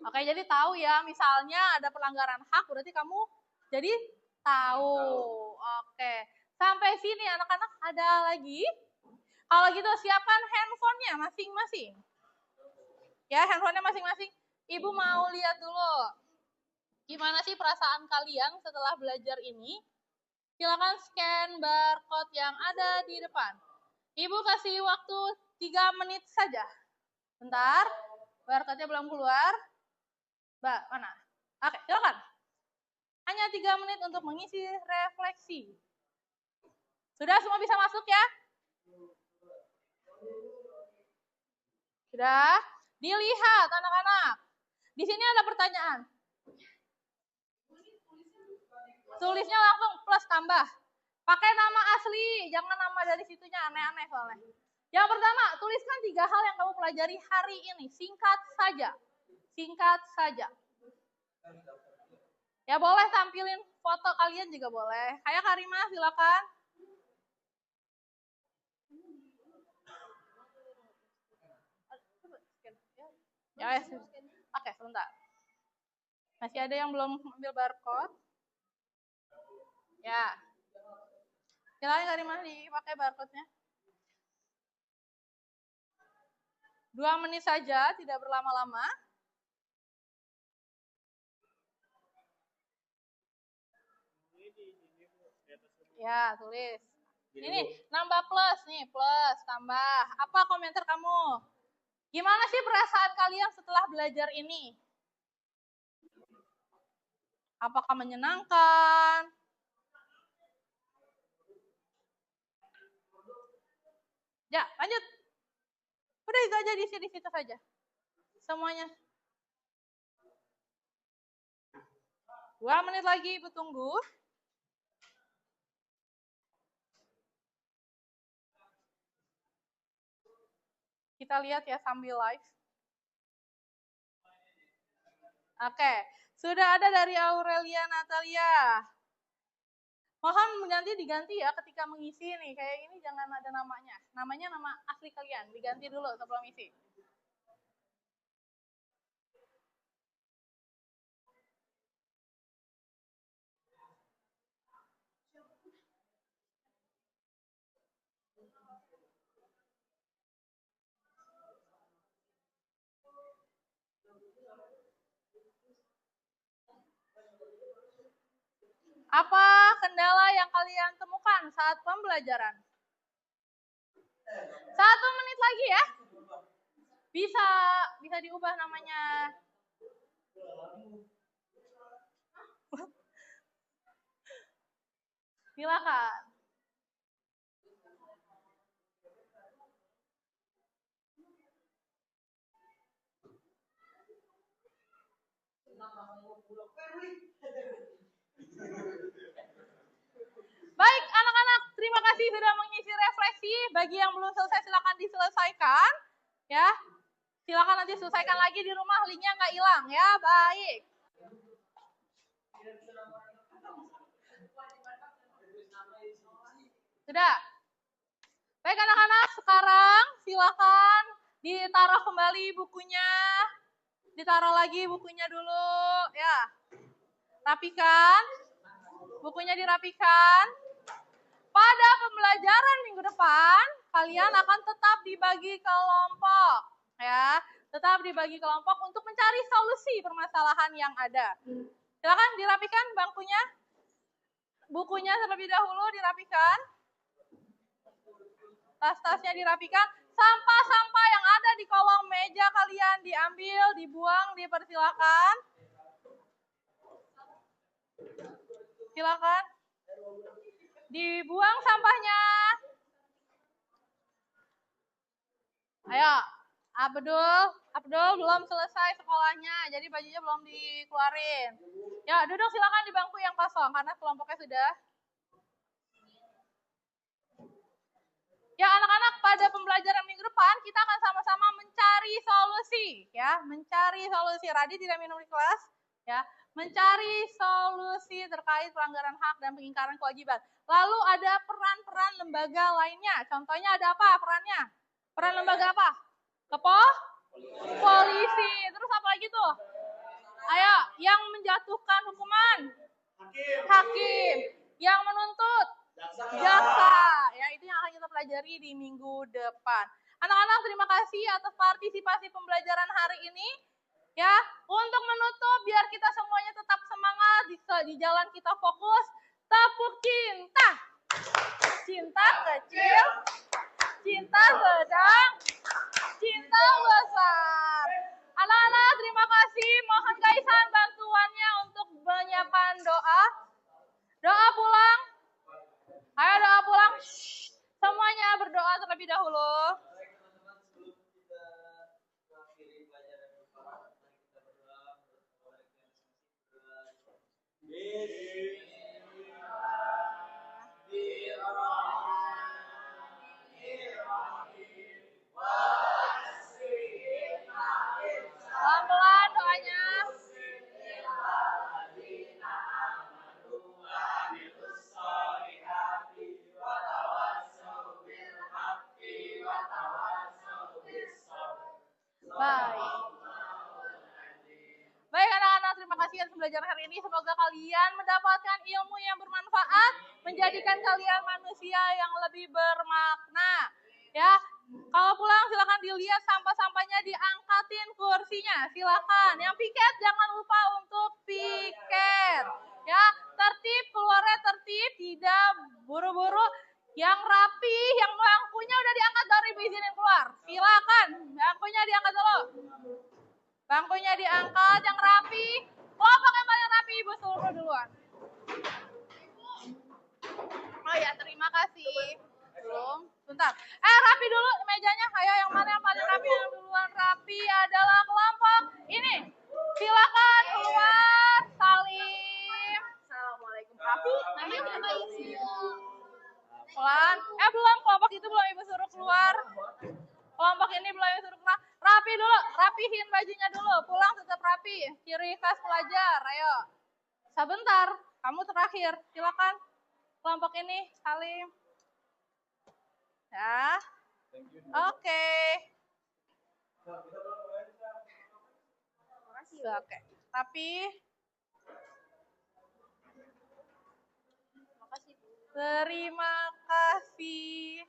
Oke, jadi tahu ya, misalnya ada pelanggaran hak, berarti kamu jadi tahu. Oke, sampai sini anak-anak ada lagi? Kalau gitu siapkan handphonenya masing-masing. Ya, handphonenya masing-masing. Ibu mau lihat dulu. Gimana sih perasaan kalian setelah belajar ini? Silakan scan barcode yang ada di depan. Ibu kasih waktu 3 menit saja. Bentar, barcode-nya belum keluar. Mbak, mana? Oke, silakan. Hanya 3 menit untuk mengisi refleksi. Sudah semua bisa masuk ya? Sudah? Dilihat anak-anak. Di sini ada pertanyaan. Tulisnya langsung plus tambah. Pakai nama asli, jangan nama dari situnya aneh-aneh soalnya. Yang pertama, tuliskan 3 hal yang kamu pelajari hari ini. Singkat saja. Singkat saja. Ya boleh tampilin foto kalian juga boleh. Kayak Karimah, silakan. Ya, oke, sebentar. Masih ada yang belum ambil barcode? Ya. Silakan Karimah dipakai barcode-nya. 2 menit saja, tidak berlama-lama. Ya, tulis. Ini nambah plus nih, plus, tambah. Apa komentar kamu? Gimana sih perasaan kalian setelah belajar ini? Apakah menyenangkan? Ya, lanjut. Udah itu aja di situ saja. Semuanya. 2 menit lagi Ibu tunggu. Kita lihat ya sambil live. Oke, sudah ada dari Aurelia Natalia. Mohon diganti ya ketika mengisi nih. Kayak ini jangan ada namanya. Namanya nama asli kalian. Diganti dulu sebelum isi. Apa kendala yang kalian temukan saat pembelajaran? 1 menit lagi ya. Bisa diubah namanya. Silakan. Baik, anak-anak, terima kasih sudah mengisi refleksi. Bagi yang belum selesai, silakan diselesaikan. Ya, silakan nanti selesaikan lagi di rumah, linknya nggak hilang ya. Baik. Sudah. Baik anak-anak, sekarang silakan ditaruh kembali bukunya. Ditaruh lagi bukunya dulu, ya. Rapikan. Bukunya dirapikan. Pada pembelajaran minggu depan, kalian akan tetap dibagi kelompok, ya. Tetap dibagi kelompok untuk mencari solusi permasalahan yang ada. Silakan dirapikan bangkunya. Bukunya terlebih dahulu dirapikan. Tas-tasnya dirapikan. Sampah-sampah yang ada di kolong meja kalian diambil, dibuang, dipersilakan. Silakan. Dibuang sampahnya. Ayo, Abdul belum selesai sekolahnya, jadi bajunya belum dikeluarin. Ya, duduk silakan di bangku yang kosong karena kelompoknya sudah. Ya, anak-anak, pada pembelajaran minggu depan kita akan sama-sama mencari solusi, ya, mencari solusi. Radhi tidak minum di kelas, ya, mencari solusi terkait pelanggaran hak dan pengingkaran kewajiban. Lalu ada peran-peran lembaga lainnya. Contohnya ada apa perannya? Peran lembaga apa? Polisi. Terus apa lagi tuh? Ayo, yang menjatuhkan hukuman? Hakim. Yang menuntut? Jaksa. Ya, itu yang akan kita pelajari di minggu depan. Anak-anak, terima kasih atas partisipasi pembelajaran hari ini. Ya, untuk menutup biar kita semuanya tetap semangat di jalan kita fokus. Tepuk cinta. Cinta kecil, cinta sedang, cinta besar. Anak-anak, terima kasih. Mohon Kaisan bantuannya untuk menyiapkan doa. Doa pulang. Ayo doa pulang. Shh. Semuanya berdoa terlebih dahulu. Pelan-pelan doanya. Baik anak-anak, terima kasih atas pembelajaran hari ini. Semoga kalian mendapatkan ilmu yang bermanfaat, menjadikan kalian manusia yang lebih bermakna. Ya, kalau pulang silakan dilihat sampah-sampahnya, diangkatin kursinya, silakan. Yang piket jangan lupa untuk piket. Ya, tertib, keluarnya tertib, tidak buru-buru. Yang rapi, yang bangkunya udah diangkat baru ibu izinin keluar. Silakan, bangkunya diangkat dulu. Bangkunya diangkat yang rapi. Kelompok yang paling rapi ibu suruh duluan. Oh ya, terima kasih. Belum, bentar. Rapi dulu mejanya. Ayo yang mana yang paling rapi yang duluan rapi adalah kelompok ini. Silakan keluar. Salim. Assalamualaikum. Rapi. Ayo pelan. Belum, kelompok itu belum ibu suruh keluar. Kelompok ini belum ibu suruh keluar. Rapi dulu, rapihin bajunya dulu. Pulang tetap rapi. Ciri khas pelajar. Ayo. Sebentar, kamu terakhir. Silakan. Kelompok ini, salim. Ya. Oke. Oke. Tapi terima kasih.